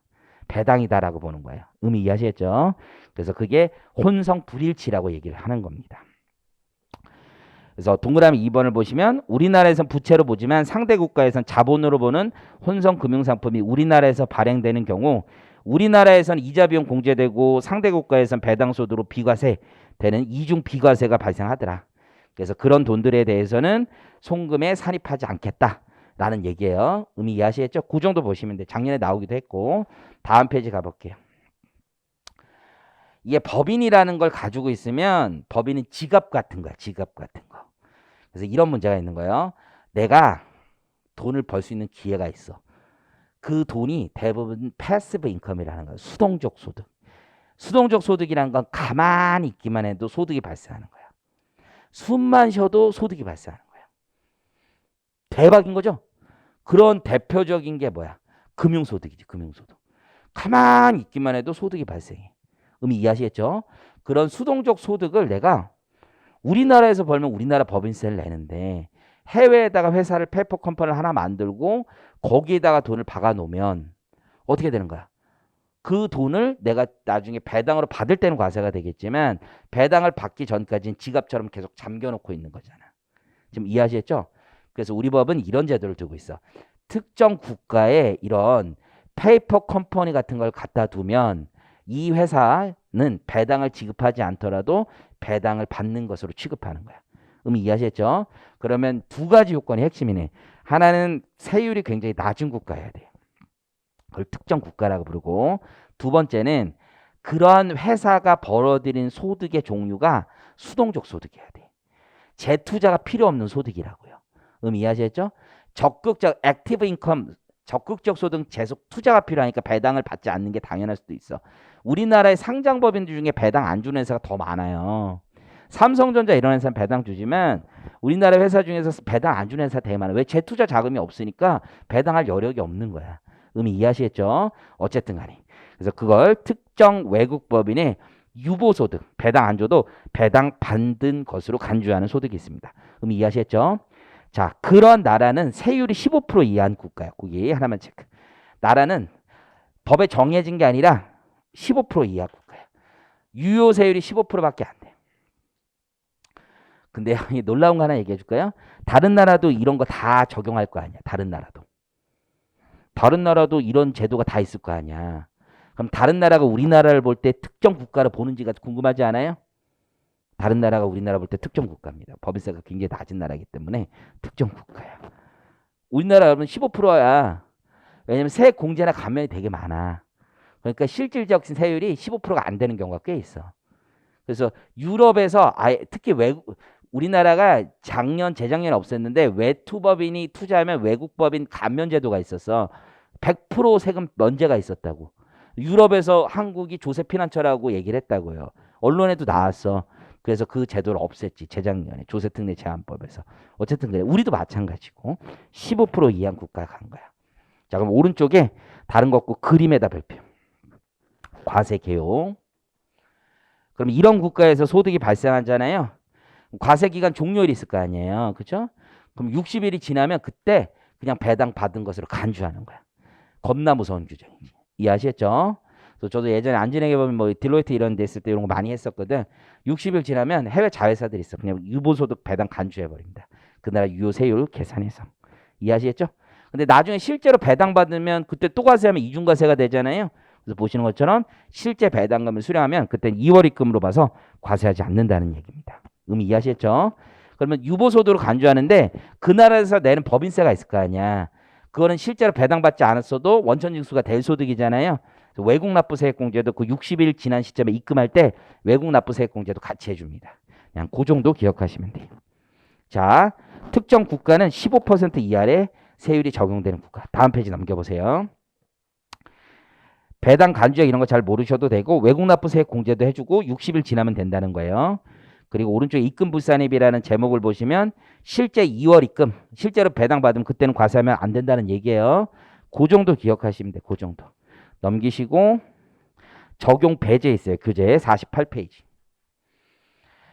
배당이다라고 보는 거예요. 이해하시겠죠? 그래서 그게 혼성 불일치라고 얘기를 하는 겁니다. 그래서 동그라미 2번을 보시면 우리나라에선 부채로 보지만 상대 국가에선 자본으로 보는 혼성 금융상품이 우리나라에서 발행되는 경우 우리나라에선 이자 비용 공제되고 상대 국가에선 배당 소득으로 비과세 되는 이중 비과세가 발생하더라. 그래서 그런 돈들에 대해서는 송금에 산입하지 않겠다라는 얘기예요. 이해하시겠죠? 그 정도 보시면 돼. 작년에 나오기도 했고. 다음 페이지 가볼게요. 이게 법인이라는 걸 가지고 있으면 법인은 지갑 같은 거야. 지갑 같은 거. 그래서 이런 문제가 있는 거예요. 내가 돈을 벌 수 있는 기회가 있어. 그 돈이 대부분 패시브 인컴이라는 거야. 수동적 소득. 수동적 소득이라는 건 가만히 있기만 해도 소득이 발생하는 거야. 숨만 쉬어도 소득이 발생하는 거야. 대박인 거죠? 그런 대표적인 게 뭐야? 금융소득이지. 금융소득. 가만히 있기만 해도 소득이 발생해. 이해하시겠죠? 그런 수동적 소득을 내가 우리나라에서 벌면 우리나라 법인세를 내는데 해외에다가 회사를 페이퍼 컴퍼니를 하나 만들고 거기에다가 돈을 박아 놓으면 어떻게 되는 거야? 그 돈을 내가 나중에 배당으로 받을 때는 과세가 되겠지만 배당을 받기 전까지는 지갑처럼 계속 잠겨놓고 있는 거잖아. 지금 이해하시겠죠? 그래서 우리 법은 이런 제도를 두고 있어. 특정 국가에 이런 페이퍼 컴퍼니 같은 걸 갖다 두면 이 회사는 배당을 지급하지 않더라도 배당을 받는 것으로 취급하는 거야. 이해하셨죠? 그러면 두 가지 요건이 핵심이네. 하나는 세율이 굉장히 낮은 국가여야 돼. 그걸 특정 국가라고 부르고, 두 번째는 그러한 회사가 벌어들인 소득의 종류가 수동적 소득이어야 돼. 재투자가 필요 없는 소득이라고요. 이해하셨죠? 적극적 액티브 인컴, 적극적 소득 계속 투자가 필요하니까 배당을 받지 않는 게 당연할 수도 있어. 우리나라의 상장법인들 중에 배당 안 주는 회사가 더 많아요. 삼성전자 이런 회사는 배당 주지만 우리나라 회사 중에서 배당 안 주는 회사 되게 많아. 왜? 재투자 자금이 없으니까 배당할 여력이 없는 거야. 이해하시겠죠? 어쨌든 간에. 그래서 그걸 특정 외국 법인의 유보소득, 배당 안 줘도 배당 받는 것으로 간주하는 소득이 있습니다. 이해하시겠죠? 자, 그런 나라는 세율이 15% 이하인 국가야. 거기 하나만 체크. 나라는 법에 정해진 게 아니라 15% 이하 국가야. 유효 세율이 15%밖에 안 돼. 근데 놀라운 거 하나 얘기해 줄까요? 다른 나라도 이런 거 다 적용할 거 아니야. 다른 나라도 이런 제도가 다 있을 거 아니야. 그럼 다른 나라가 우리나라를 볼 때 특정 국가를 보는지가 궁금하지 않아요? 다른 나라가 우리나라 볼 때 특정 국가입니다. 법인세가 굉장히 낮은 나라이기 때문에 특정 국가야. 우리나라 여러분 15%야. 왜냐면 세액 공제나 감면이 되게 많아. 그러니까 실질적 세율이 15%가 안 되는 경우가 꽤 있어. 그래서 유럽에서 아예 특히 우리나라가 작년 재작년에 없앴는데 외투법인이 투자하면 외국법인 감면 제도가 있었어. 100% 세금 면제가 있었다고. 유럽에서 한국이 조세 피난처라고 얘기를 했다고요. 언론에도 나왔어. 그래서 그 제도를 없앴지. 재작년에 조세특례 제한법에서. 어쨌든 그래. 우리도 마찬가지고 15% 이하 국가에 간 거야. 자, 그럼 오른쪽에 다른 거 없고 그림에다 별표. 과세 개요. 그럼 이런 국가에서 소득이 발생하잖아요. 과세 기간 종료일이 있을 거 아니에요. 그렇죠? 그럼 60일이 지나면 그때 그냥 배당 받은 것으로 간주하는 거야. 겁나 무서운 규정이지. 이해하시겠죠? 그래서 저도 예전에 안진행에 보면 뭐 딜로이트 이런 데 있을 때 이런 거 많이 했었거든. 60일 지나면 해외 자회사들이 있어. 그냥 유보소득 배당 간주해 버립니다. 그 나라 유효 세율 계산해서. 이해하시겠죠? 근데 나중에 실제로 배당 받으면 그때 또 과세하면 이중과세가 되잖아요. 그래서 보시는 것처럼 실제 배당금을 수령하면 그때 2월 입금으로 봐서 과세하지 않는다는 얘기입니다. 이해하시겠죠? 그러면 유보소득으로 간주하는데 그 나라에서 내는 법인세가 있을 거 아니야. 그거는 실제로 배당받지 않았어도 원천징수가 될 소득이잖아요. 외국 납부세액공제도 그 60일 지난 시점에 입금할 때 외국 납부세액공제도 같이 해줍니다. 그냥 그 정도 기억하시면 돼요. 자, 특정 국가는 15% 이하의 세율이 적용되는 국가. 다음 페이지 넘겨보세요. 배당 간주액 이런 거 잘 모르셔도 되고 외국 납부세액 공제도 해주고 60일 지나면 된다는 거예요. 그리고 오른쪽에 입금불산입이라는 제목을 보시면 실제 2월 입금, 실제로 배당 받으면 그때는 과세하면 안 된다는 얘기예요. 그 정도 기억하시면 돼요. 그 정도. 넘기시고 적용 배제 있어요. 교재 48페이지.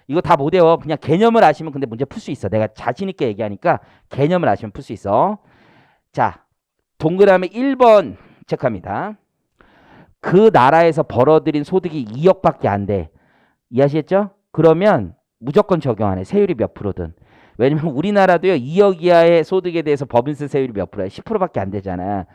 이거 다 못 외워. 그냥 개념을 아시면 근데 문제 풀 수 있어. 내가 자신 있게 얘기하니까 개념을 아시면 풀 수 있어. 자, 동그라미 1번 체크합니다. 그 나라에서 벌어들인 소득이 2억밖에 안 돼. 이해하시겠죠? 그러면 무조건 적용 안 해. 세율이 몇 프로든. 왜냐면 우리나라도요. 2억 이하의 소득에 대해서 법인세 세율이 몇 프로야? 10%밖에 안 되잖아.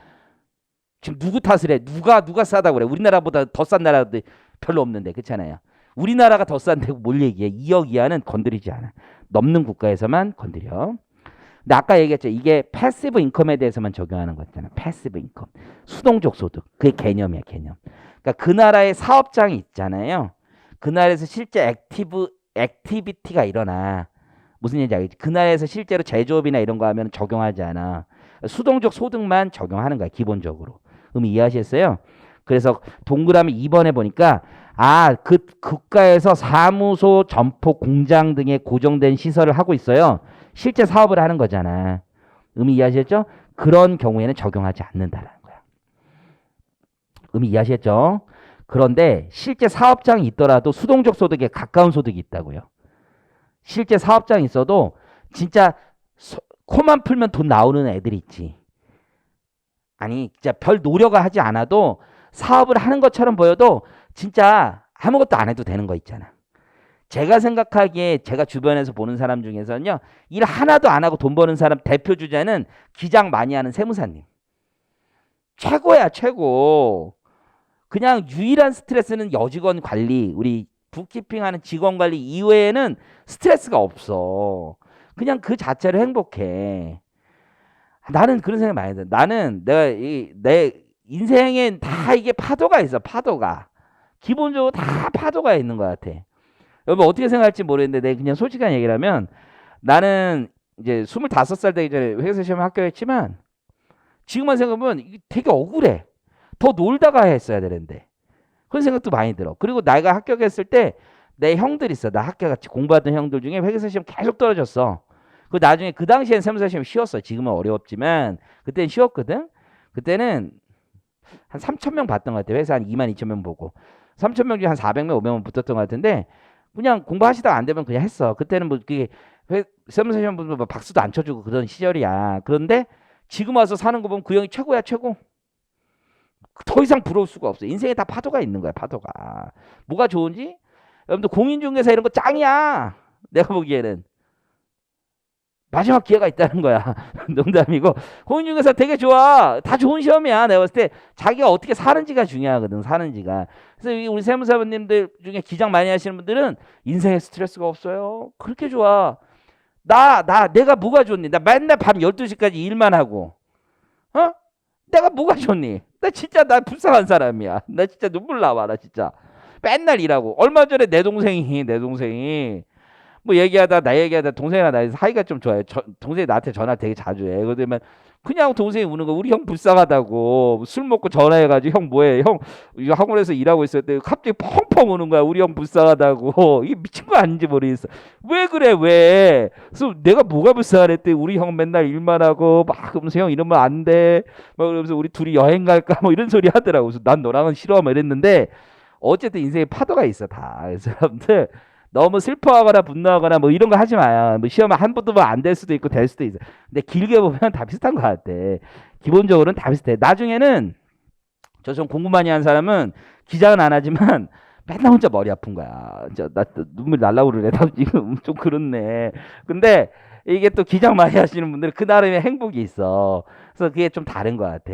지금 누구 탓을 해? 누가 싸다고 그래? 우리나라보다 더 싼 나라도 별로 없는데. 그렇잖아요. 우리나라가 더 싼데 뭘 얘기해? 2억 이하는 건드리지 않아. 넘는 국가에서만 건드려. 근데 아까 얘기했죠. 이게 패시브 인컴에 대해서만 적용하는 거잖아. 패시브 인컴. 수동적 소득. 그게 개념이야, 개념. 그러니까 그 나라의 사업장이 있잖아요. 그 나라에서 실제 액티비티가 일어나. 무슨 얘기인지 알겠지? 그 나라에서 실제로 제조업이나 이런 거 하면 적용하지 않아. 수동적 소득만 적용하는 거야, 기본적으로. 이해하셨어요? 그래서 동그라미 2번에 보니까 그 국가에서 사무소, 점포, 공장 등의 고정된 시설을 하고 있어요. 실제 사업을 하는 거잖아. 이해하셨죠? 그런 경우에는 적용하지 않는다는 거야. 이해하셨죠? 그런데 실제 사업장이 있더라도 수동적 소득에 가까운 소득이 있다고요. 실제 사업장이 있어도 진짜 코만 풀면 돈 나오는 애들이 있지. 아니 진짜 별 노력을 하지 않아도 사업을 하는 것처럼 보여도 진짜 아무것도 안 해도 되는 거 있잖아. 제가 생각하기에 제가 주변에서 보는 사람 중에서는요. 일 하나도 안 하고 돈 버는 사람 대표 주자는 기장 많이 하는 세무사님. 최고야 최고. 그냥 유일한 스트레스는 여직원 관리, 우리 북키핑하는 직원 관리 이외에는 스트레스가 없어. 그냥 그 자체로 행복해. 나는 그런 생각 많이 들어. 나는 내 인생엔 다 이게 파도가 있어. 파도가. 기본적으로 다 파도가 있는 것 같아. 여러분 어떻게 생각할지 모르겠는데 내가 그냥 솔직한 얘기를 하면 나는 이제 25살 되기 전에 회계사 시험에 합격했지만 지금만 생각하면 이게 되게 억울해. 더 놀다가 했어야 되는데. 그런 생각도 많이 들어. 그리고 내가 합격했을 때 내 형들 있어. 나 학교 같이 공부하던 형들 중에 회계사 시험 계속 떨어졌어. 그 나중에 그 당시엔 세무사 시험 쉬웠어. 지금은 어려웠지만 그때는 쉬웠거든. 그때는 한 3,000명 봤던 것 같아. 회사 한 22,000명 보고 3,000명 중에 한 400명, 500명 붙었던 것 같은데 그냥 공부하시다가 안 되면 그냥 했어. 그때는 뭐 그게 세무사 시험 보면 뭐 박수도 안 쳐주고 그런 시절이야. 그런데 지금 와서 사는 거 보면 그 형이 최고야 최고. 더 이상 부러울 수가 없어. 인생에 다 파도가 있는 거야. 파도가. 뭐가 좋은지? 여러분들 공인중개사 이런 거 짱이야. 내가 보기에는. 마지막 기회가 있다는 거야. 농담이고. 공인중개사 되게 좋아. 다 좋은 시험이야. 내가 봤을 때 자기가 어떻게 사는지가 중요하거든. 사는지가. 그래서 우리 세무사분님들 중에 기장 많이 하시는 분들은 인생에 스트레스가 없어요. 그렇게 좋아. 내가 뭐가 좋니? 나 맨날 밤 12시까지 일만 하고. 어? 내가 뭐가 좋니? 나 진짜 나 불쌍한 사람이야. 나 진짜 눈물 나와. 나 진짜. 맨날 일하고. 얼마 전에 내 동생이 뭐 나 얘기하다 동생이랑 나 사이가 좀 좋아요. 동생이 나한테 전화 되게 자주 해. 그러면 그냥 동생이 우는 거 우리 형 불쌍하다고 술 먹고 전화해가지고 형 뭐해? 형 이거 학원에서 일하고 있을 때 갑자기 펑펑 우는 거야. 우리 형 불쌍하다고. 이게 미친 거 아닌지 모르겠어. 왜 그래 왜? 그래서 내가 뭐가 불쌍하랬대. 우리 형 맨날 일만 하고 막 그러면서 형 이러면 안 돼. 막 그러면서 우리 둘이 여행 갈까 뭐 이런 소리 하더라고. 그래서 난 너랑은 싫어 막 이랬는데 어쨌든 인생에 파도가 있어 다. 그래서 여러분들 너무 슬퍼하거나 분노하거나 뭐 이런 거 하지 마요. 뭐 시험 한 번도 안 될 수도 있고 될 수도 있어. 근데 길게 보면 다 비슷한 것 같아. 기본적으로는 다 비슷해. 나중에는 저 좀 공부 많이 한 사람은 기장은 안 하지만 맨날 혼자 머리 아픈 거야. 나 눈물 날라 그러네. 나 지금 좀 그렇네. 근데 이게 또 기장 많이 하시는 분들은 그 나름의 행복이 있어. 그래서 그게 좀 다른 것 같아.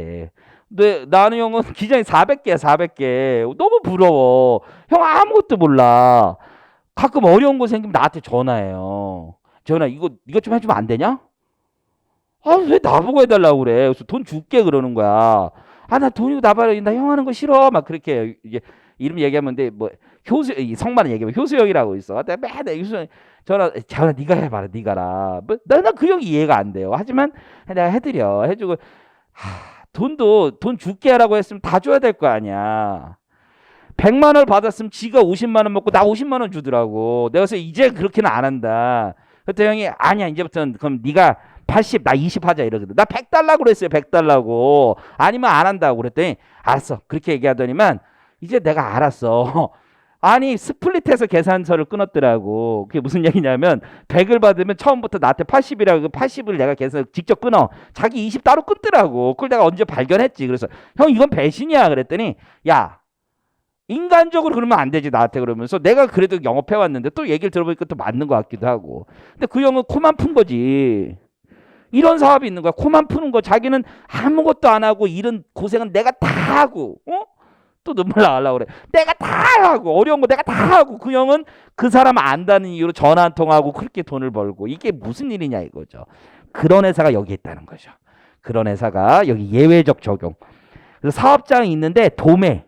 근데 나는 형은 기장이 400개야 400개. 너무 부러워. 형 아무것도 몰라. 가끔 어려운 거 생기면 나한테 전화해요. 전화 이거 좀 해주면 안 되냐? 아 왜 나보고 해달라고 그래? 그래서 돈 줄게 그러는 거야. 아 나 돈이고 나발이 나 형 하는 거 싫어. 막 그렇게 이게 이름 얘기하면 돼. 뭐 효수 성만은 얘기하면 효수형이라고 있어. 내가 맨날 효수 전화 네가 해봐라 네가라. 뭐, 나는 그 형이 이해가 안 돼요. 하지만 내가 해주고 돈 줄게 하라고 했으면 다 줘야 될 거 아니야. 100만 원을 받았으면 지가 50만 원 먹고 나 50만 원 주더라고. 내가 그래서 이제 그렇게는 안 한다. 그때 형이 아니야 이제부터는 그럼 네가 80 나 20 하자 이러거든. 나 100 달라고 그랬어요. 100 달라고. 아니면 안 한다고 그랬더니 알았어. 그렇게 얘기하더니만 이제 내가 알았어. 아니 스플릿해서 계산서를 끊었더라고. 그게 무슨 얘기냐면 100을 받으면 처음부터 나한테 80이라고 80을 내가 계산 직접 끊어. 자기 20 따로 끊더라고. 그걸 내가 언제 발견했지. 그래서 형 이건 배신이야 그랬더니 야 인간적으로 그러면 안 되지 나한테 그러면서 내가 그래도 영업해 왔는데 또 얘기를 들어보니까 또 맞는 것 같기도 하고. 근데 그 형은 코만 푼 거지. 이런 사업이 있는 거야. 코만 푸는 거. 자기는 아무것도 안 하고 이런 고생은 내가 다 하고 또 눈물 나가려고 그래. 내가 다 하고 어려운 거 내가 다 하고 그 형은 그 사람 안다는 이유로 전화 한 통하고 그렇게 돈을 벌고 이게 무슨 일이냐 이거죠. 그런 회사가 여기 있다는 거죠. 그런 회사가 여기 예외적 적용. 그래서 사업장이 있는데 도매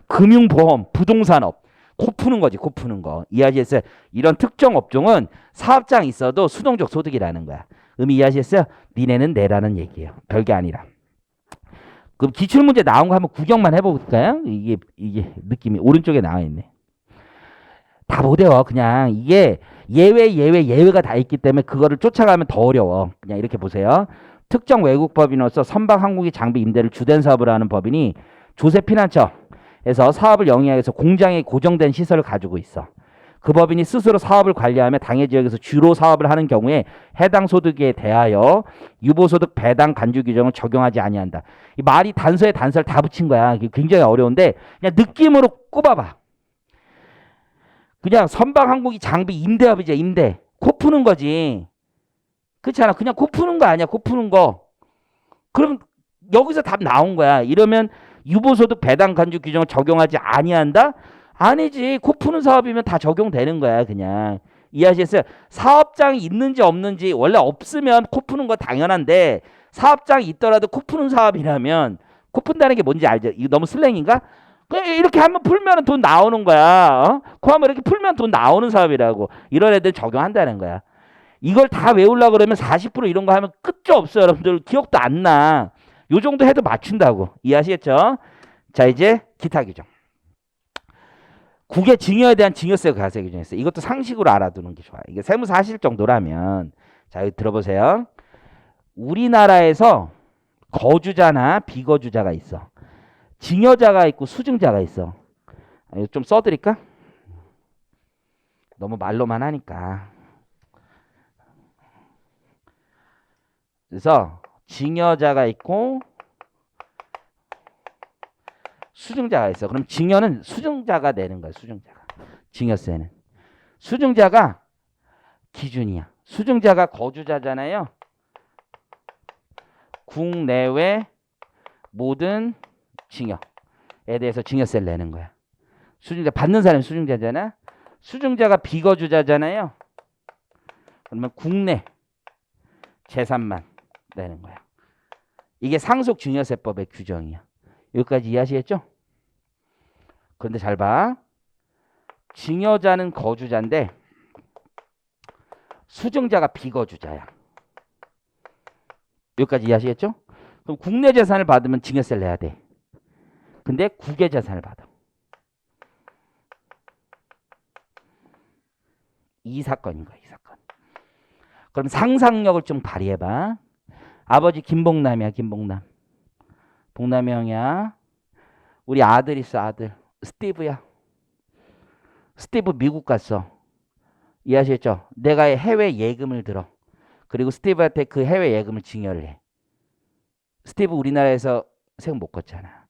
금융보험, 부동산업, 코 푸는 거지, 코 푸는 거. 이해하시겠어요? 이런 특정 업종은 사업장 있어도 수동적 소득이라는 거야. 이해하시겠어요? 니네는 내라는 얘기예요. 별게 아니라. 그럼 기출문제 나온 거 한번 구경만 해볼까요? 이게 느낌이 오른쪽에 나와 있네. 다 못 외워. 그냥 이게 예외가 다 있기 때문에 그거를 쫓아가면 더 어려워. 그냥 이렇게 보세요. 특정 외국 법인으로서 선박 항공기 장비 임대를 주된 사업을 하는 법인이 조세피난처에서 사업을 영위하기 위해서 공장에 고정된 시설을 가지고 있어. 그 법인이 스스로 사업을 관리하며 당해 지역에서 주로 사업을 하는 경우에 해당 소득에 대하여 유보소득 배당 간주 규정을 적용하지 아니한다. 이 말이 단서에 단서를 다 붙인 거야. 굉장히 어려운데 그냥 느낌으로 꼽아봐. 그냥 선박 항공기 장비 임대업이죠. 임대. 코 푸는 거지. 그렇잖아. 그냥 코 푸는 거 아니야. 코 푸는 거. 그럼 여기서 답 나온 거야. 이러면 유보소득 배당 간주 규정을 적용하지 아니한다? 아니지. 코 푸는 사업이면 다 적용되는 거야. 그냥. 이해하시겠어요? 사업장이 있는지 없는지 원래 없으면 코 푸는 거 당연한데 사업장이 있더라도 코 푸는 사업이라면 코 푼다는 게 뭔지 알죠? 이거 너무 슬랭인가? 그냥 이렇게 한번 풀면 돈 나오는 거야. 어? 코 한번 이렇게 풀면 돈 나오는 사업이라고. 이런 애들 적용한다는 거야. 이걸 다 외우려고 그러면 40% 이런 거 하면 끝도 없어요. 여러분들 기억도 안 나. 요 정도 해도 맞춘다고. 이해하시겠죠? 자, 이제 기타 규정. 국외 증여에 대한 증여세 과세 규정이 있어요. 이것도 상식으로 알아두는 게 좋아요. 이게 세무 사실 정도라면 자, 여기 들어보세요. 우리나라에서 거주자나 비거주자가 있어. 증여자가 있고 수증자가 있어. 이거 좀 써드릴까? 너무 말로만 하니까. 그래서 증여자가 있고 수증자가 있어. 그럼 증여는 수증자가 내는 거야. 수증자가. 증여세는. 수증자가 기준이야. 수증자가 거주자잖아요. 국내외 모든 증여에 대해서 증여세를 내는 거야. 수증자 받는 사람이 수증자잖아. 수증자가 비거주자잖아요. 그러면 국내 재산만 내는 거야. 이게 상속 증여세법의 규정이야. 여기까지 이해하시겠죠? 그런데 잘 봐. 증여자는 거주자인데 수증자가 비거주자야. 여기까지 이해하시겠죠? 그럼 국내 재산을 받으면 증여세를 내야 돼. 근데 국외 재산을 받아. 이 사건인 거야. 이 사건. 그럼 상상력을 좀 발휘해봐. 아버지 김봉남이야. 김봉남. 봉남이 형이야. 우리 아들 있어. 아들. 스티브야. 스티브 미국 갔어. 이해하시겠죠? 내가 해외 예금을 들어. 그리고 스티브한테 그 해외 예금을 증여를 해. 스티브 우리나라에서 세금 못 걷잖아.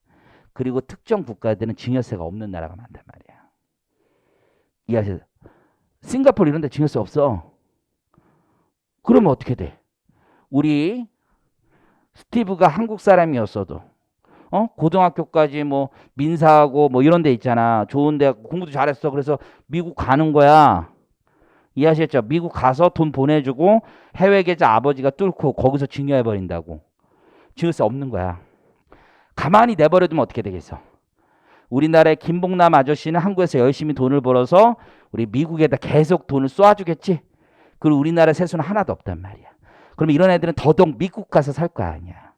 그리고 특정 국가들은 증여세가 없는 나라가 많단 말이야. 이해하시죠? 싱가포르 이런 데 증여세 없어. 그러면 어떻게 돼? 우리 스티브가 한국 사람이었어도 고등학교까지 뭐 민사하고 뭐 이런 데 있잖아. 좋은 데 공부도 잘했어. 그래서 미국 가는 거야. 이해하셨죠? 미국 가서 돈 보내주고 해외 계좌 아버지가 뚫고 거기서 증여해버린다고. 증여세 없는 거야. 가만히 내버려두면 어떻게 되겠어? 우리나라의 김봉남 아저씨는 한국에서 열심히 돈을 벌어서 우리 미국에다 계속 돈을 쏴주겠지? 그리고 우리나라 세수는 하나도 없단 말이야. 그러면 이런 애들은 더더욱 미국 가서 살 거 아니야.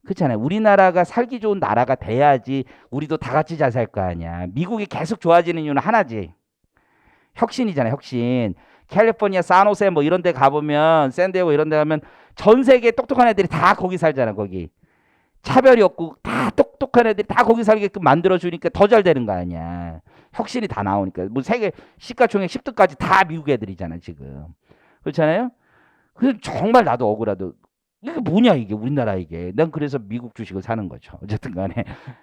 그렇잖아요. 우리나라가 살기 좋은 나라가 돼야지 우리도 다 같이 잘 살 거 아니야. 미국이 계속 좋아지는 이유는 하나지. 혁신이잖아요. 혁신. 캘리포니아 산호세 뭐 이런 데 가보면 샌디에고 이런 데 가면 전 세계 똑똑한 애들이 다 거기 살잖아. 거기. 차별이 없고 다 똑똑한 애들이 다 거기 살게끔 만들어주니까 더 잘 되는 거 아니야. 혁신이 다 나오니까. 뭐 세계 시가총액 10등까지 다 미국 애들이잖아. 지금. 그렇잖아요. 그래서 정말 나도 억울하도 이게 뭐냐 이게 우리나라 이게. 난 그래서 미국 주식을 사는 거죠. 어쨌든 간에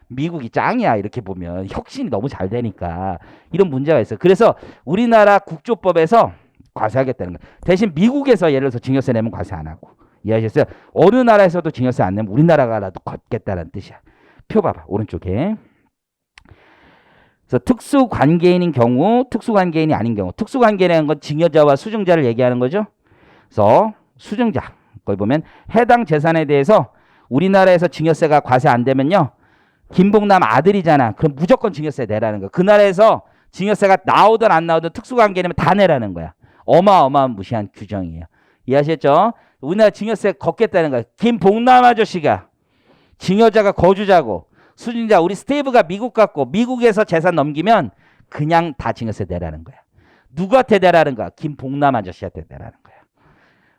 미국이 짱이야. 이렇게 보면 혁신이 너무 잘 되니까 이런 문제가 있어요. 그래서 우리나라 국조법에서 과세하겠다는 거예요. 대신 미국에서 예를 들어서 증여세 내면 과세 안 하고. 이해하셨어요? 어느 나라에서도 증여세 안 내면 우리나라가라도 걷겠다는 뜻이야. 표 봐봐. 오른쪽에. 그래서 특수관계인인 경우, 특수관계인이 아닌 경우. 특수관계인이라는 건 증여자와 수증자를 얘기하는 거죠. 그래서 수증자. 거기 보면 해당 재산에 대해서 우리나라에서 증여세가 과세 안 되면요. 김봉남 아들이잖아. 그럼 무조건 증여세 내라는 거야. 그 나라에서 증여세가 나오든 안 나오든 특수관계면 다 내라는 거야. 어마어마한 무시한 규정이에요. 이해하셨죠? 우리나라 증여세 걷겠다는 거야. 김봉남 아저씨가 증여자가 거주자고 수증자 우리 스티브가 미국 갔고 미국에서 재산 넘기면 그냥 다 증여세 내라는 거야. 누구한테 내라는 거야? 김봉남 아저씨한테 내라는 거야.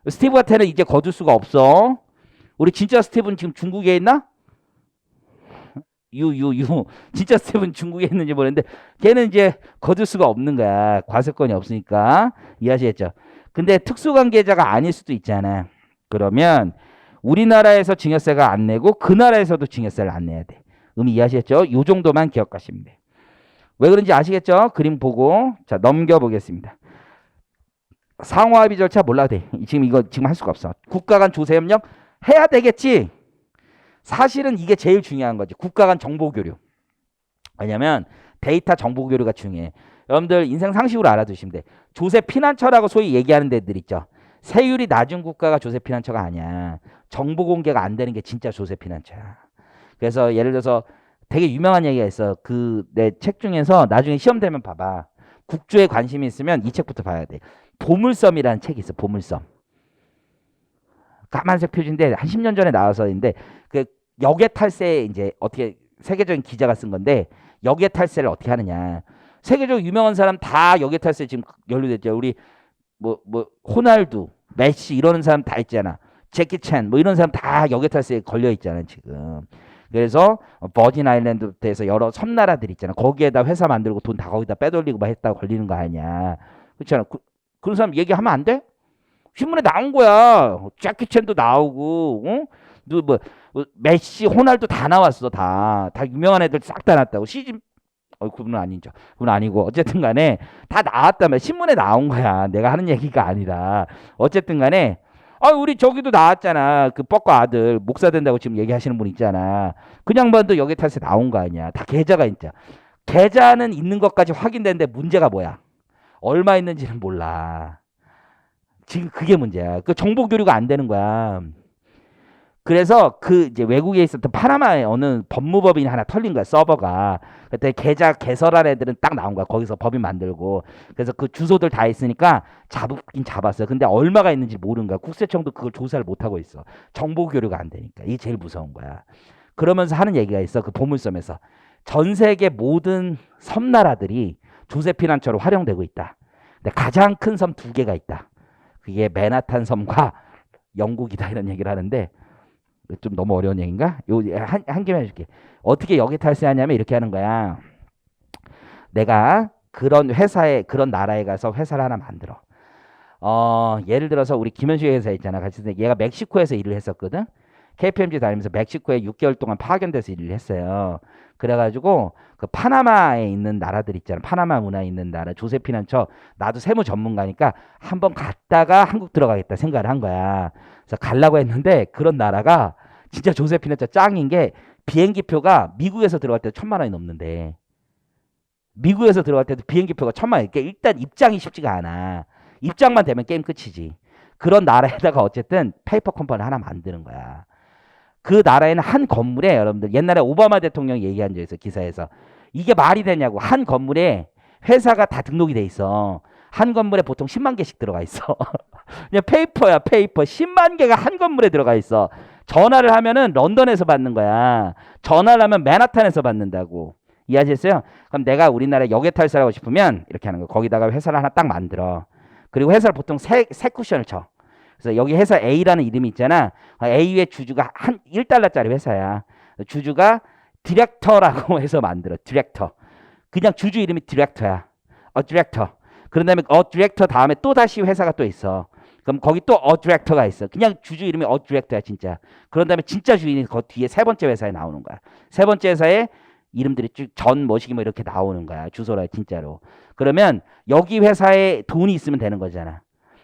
스티브한테는 이제 거둘 수가 없어. 우리 진짜 스티브는 지금 중국에 있나? 진짜 스티브는 중국에 있는지 모르겠는데 걔는 이제 거둘 수가 없는 거야. 과세권이 없으니까. 이해하시겠죠? 근데 특수관계자가 아닐 수도 있잖아. 그러면 우리나라에서 증여세가 안 내고 그 나라에서도 증여세를 안 내야 돼. 이해하시겠죠? 요 정도만 기억하시면 돼. 왜 그런지 아시겠죠? 그림 보고. 자, 넘겨보겠습니다. 상호합의 절차 몰라도 돼. 이거 지금 할 수가 없어. 국가 간 조세 협력 해야 되겠지. 사실은 이게 제일 중요한 거지. 국가 간 정보 교류. 왜냐면 데이터 정보 교류가 중요해. 여러분들 인생 상식으로 알아두시면 돼. 조세 피난처라고 소위 얘기하는 데들 있죠. 세율이 낮은 국가가 조세 피난처가 아니야. 정보 공개가 안 되는 게 진짜 조세 피난처야. 그래서 예를 들어서 되게 유명한 얘기가 있어. 그 내 책 중에서 나중에 시험 되면 봐봐. 국조에 관심이 있으면 이 책부터 봐야 돼. 보물섬이라는 책이 있어. 보물섬. 까만색 표지인데 한 10년 전에 나와서인데 그 역외 탈세 이제 어떻게 세계적인 기자가 쓴 건데 역외 탈세를 어떻게 하느냐. 세계적으로 유명한 사람 다 역외 탈세 지금 연루됐죠. 우리 뭐 호날두, 메시 이러는 사람 다 있잖아. 제키 챈 뭐 이런 사람 다 역외 탈세에 걸려 있잖아 지금. 그래서 버진 아일랜드부터 해서 여러 섬나라들 있잖아. 거기에다 회사 만들고 돈 다 거기다 빼돌리고 막 했다가 걸리는 거 아니냐. 그렇잖아. 그런 사람 얘기하면 안 돼? 신문에 나온 거야. 제키 챈도 나오고, 메시, 호날두 다 나왔어. 다 유명한 애들 싹 다 났다고. 그분은 아니죠. 그분 아니고 어쨌든 간에 다 나왔다며. 신문에 나온 거야. 내가 하는 얘기가 아니라. 어쨌든 간에 우리 저기도 나왔잖아. 그 뻑과 아들 목사 된다고 지금 얘기하시는 분 있잖아. 그냥 봐도 여기 탈세 나온 거 아니야. 다 계좌가 있자. 계좌는 있는 것까지 확인되는데 문제가 뭐야? 얼마 있는지는 몰라. 지금 그게 문제야. 그 정보 교류가 안 되는 거야. 그래서 그 이제 외국에 있었던 파나마의 어느 법무법인이 하나 털린 거야. 서버가. 그때 계좌 개설한 애들은 딱 나온 거야. 거기서 법인 만들고. 그래서 그 주소들 다 있으니까 잡긴 잡았어요. 근데 얼마가 있는지 모르는 거야. 국세청도 그걸 조사를 못 하고 있어. 정보 교류가 안 되니까. 이게 제일 무서운 거야. 그러면서 하는 얘기가 있어. 그 보물섬에서 전 세계 모든 섬나라들이 조세 피난처로 활용되고 있다. 근데 가장 큰 섬 두 개가 있다. 그게 맨하탄 섬과 영국이다 이런 얘기를 하는데 좀 너무 어려운 얘기인가? 한 개만 해줄게. 어떻게 여기 탈세하냐면 이렇게 하는 거야. 내가 그런 회사에 그런 나라에 가서 회사를 하나 만들어. 예를 들어서 우리 김현수 회사 있잖아. 같이 얘가 멕시코에서 일을 했었거든. KPMG 다니면서 멕시코에 6개월 동안 파견돼서 일을 했어요. 그래가지고 그 파나마에 있는 나라들 있잖아. 파나마 문화에 있는 나라 조세 피난처. 나도 세무 전문가니까 한번 갔다가 한국 들어가겠다 생각을 한 거야. 그래서 가려고 했는데 그런 나라가 진짜 조세 피난처 짱인 게 비행기표가 미국에서 들어갈 때도 1,000만 원이 넘는데 미국에서 들어갈 때도 비행기표가 1,000만 원. 그러니까 일단 입장이 쉽지가 않아. 입장만 되면 게임 끝이지. 그런 나라에다가 어쨌든 페이퍼 컴퍼니 하나 만드는 거야. 그 나라에는 한 건물에 여러분들 옛날에 오바마 대통령이 얘기한 적 있어. 기사에서. 이게 말이 되냐고. 한 건물에 회사가 다 등록이 돼 있어. 한 건물에 보통 10만 개씩 들어가 있어. 그냥 페이퍼야 페이퍼. 10만 개가 한 건물에 들어가 있어. 전화를 하면은 런던에서 받는 거야. 전화를 하면 맨하탄에서 받는다고. 이해하셨어요? 그럼 내가 우리나라에 역외 탈세하고 싶으면 이렇게 하는 거야. 거기다가 회사를 하나 딱 만들어. 그리고 회사를 보통 세 쿠션을 쳐. 그래서 여기 회사 A라는 이름이 있잖아. A의 주주가 한 1달러짜리 회사야. 주주가 디렉터라고 해서 만들어. 디렉터. 그냥 주주 이름이 디렉터야. 디렉터. 그런 다음에 디렉터 다음에 또 다시 회사가 또 있어. 그럼 거기 또 디렉터가 있어. 그냥 주주 이름이 디렉터야 진짜. 그런 다음에 진짜 주인이 그 뒤에 세 번째 회사에 나오는 거야. 세 번째 회사에 이름들이 쭉 전 뭐시기 뭐 이렇게 나오는 거야. 주소라 진짜로. 그러면 여기 회사에 돈이 있으면 되는 거잖아.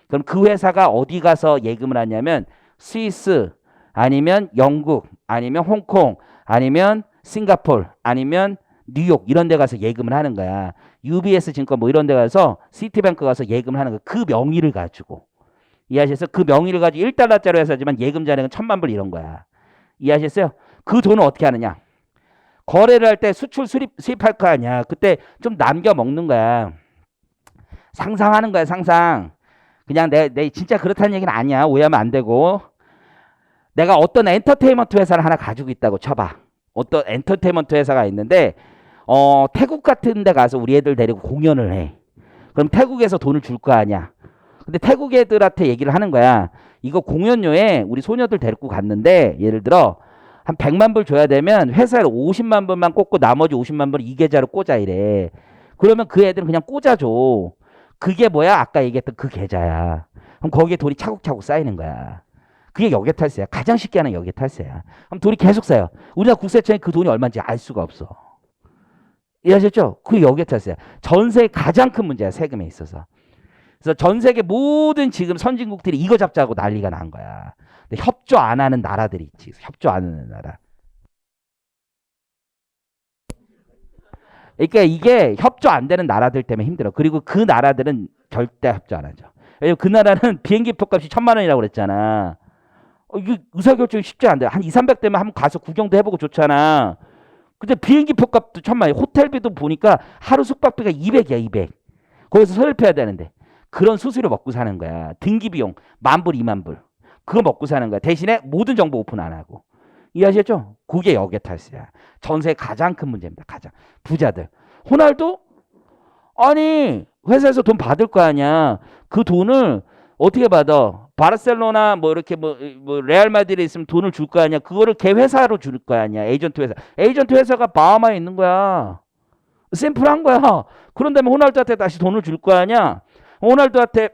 그럼 그 회사가 어디 가서 예금을 하냐면 스위스 아니면 영국 아니면 홍콩 아니면 싱가포르 아니면 뉴욕 이런 데 가서 예금을 하는 거야. UBS 증권 뭐 이런 데 가서 시티뱅크 가서 예금을 하는 거야. 그 명의를 가지고. 이해하셨어요? 그 명의를 가지고 1달러짜리 회사지만 예금 잔액은 1,000만 불 이런 거야. 이해하셨어요? 그 돈을 어떻게 하느냐? 거래를 할 때 수출 수입할 거 아니야. 그때 좀 남겨 먹는 거야. 상상하는 거야, 상상. 그냥 내 진짜 그렇다는 얘기는 아니야. 오해하면 안 되고. 내가 어떤 엔터테인먼트 회사를 하나 가지고 있다고 쳐봐. 어떤 엔터테인먼트 회사가 있는데 태국 같은 데 가서 우리 애들 데리고 공연을 해. 그럼 태국에서 돈을 줄 거 아니야. 근데 태국 애들한테 얘기를 하는 거야. 이거 공연료에 우리 소녀들 데리고 갔는데 예를 들어 한 100만 불 줘야 되면 회사에 50만 불만 꽂고 나머지 50만 불을 이 계좌로 꽂아 이래. 그러면 그 애들은 그냥 꽂아줘. 그게 뭐야? 아까 얘기했던 그 계좌야. 그럼 거기에 돈이 차곡차곡 쌓이는 거야. 그게 역외 탈세야. 가장 쉽게 하는 역외 탈세야. 그럼 돈이 계속 쌓여. 우리나라 국세청이 그 돈이 얼마인지 알 수가 없어. 이해하셨죠? 그 여기에 탔어요. 전세의 가장 큰 문제야, 세금에 있어서. 그래서 전 세계 모든 지금 선진국들이 이거 잡자고 난리가 난 거야. 근데 협조 안 하는 나라들이 있지. 협조 안 하는 나라. 그러니까 이게 협조 안 되는 나라들 때문에 힘들어. 그리고 그 나라들은 절대 협조 안 하죠. 왜냐면 그 나라는 비행기 표값이 1,000만 원이라고 그랬잖아. 이게 의사결정이 쉽지 않은데 한 2, 300대면 한번 가서 구경도 해보고 좋잖아. 근데 비행기 표값도 1,000만 원, 호텔비도 보니까 하루 숙박비가 200이야, 200. 거기서 서울펴야 되는데 그런 수수료 먹고 사는 거야. 등기 비용 10,000불, 20,000불. 그거 먹고 사는 거야. 대신에 모든 정보 오픈 안 하고. 이해하셨죠? 그게 역의 탈세야. 전세의 가장 큰 문제입니다. 가장. 부자들. 호날두? 아니 회사에서 돈 받을 거 아니야. 그 돈을 어떻게 받아? 바르셀로나 뭐 이렇게 뭐 레알 마드리드에 있으면 돈을 줄 거 아니야. 그거를 걔 회사로 줄 거 아니야. 에이전트 회사. 에이전트 회사가 바하마에 있는 거야. 샘플한 거야. 그런 다음에 호날두한테 다시 돈을 줄 거 아니야. 호날두한테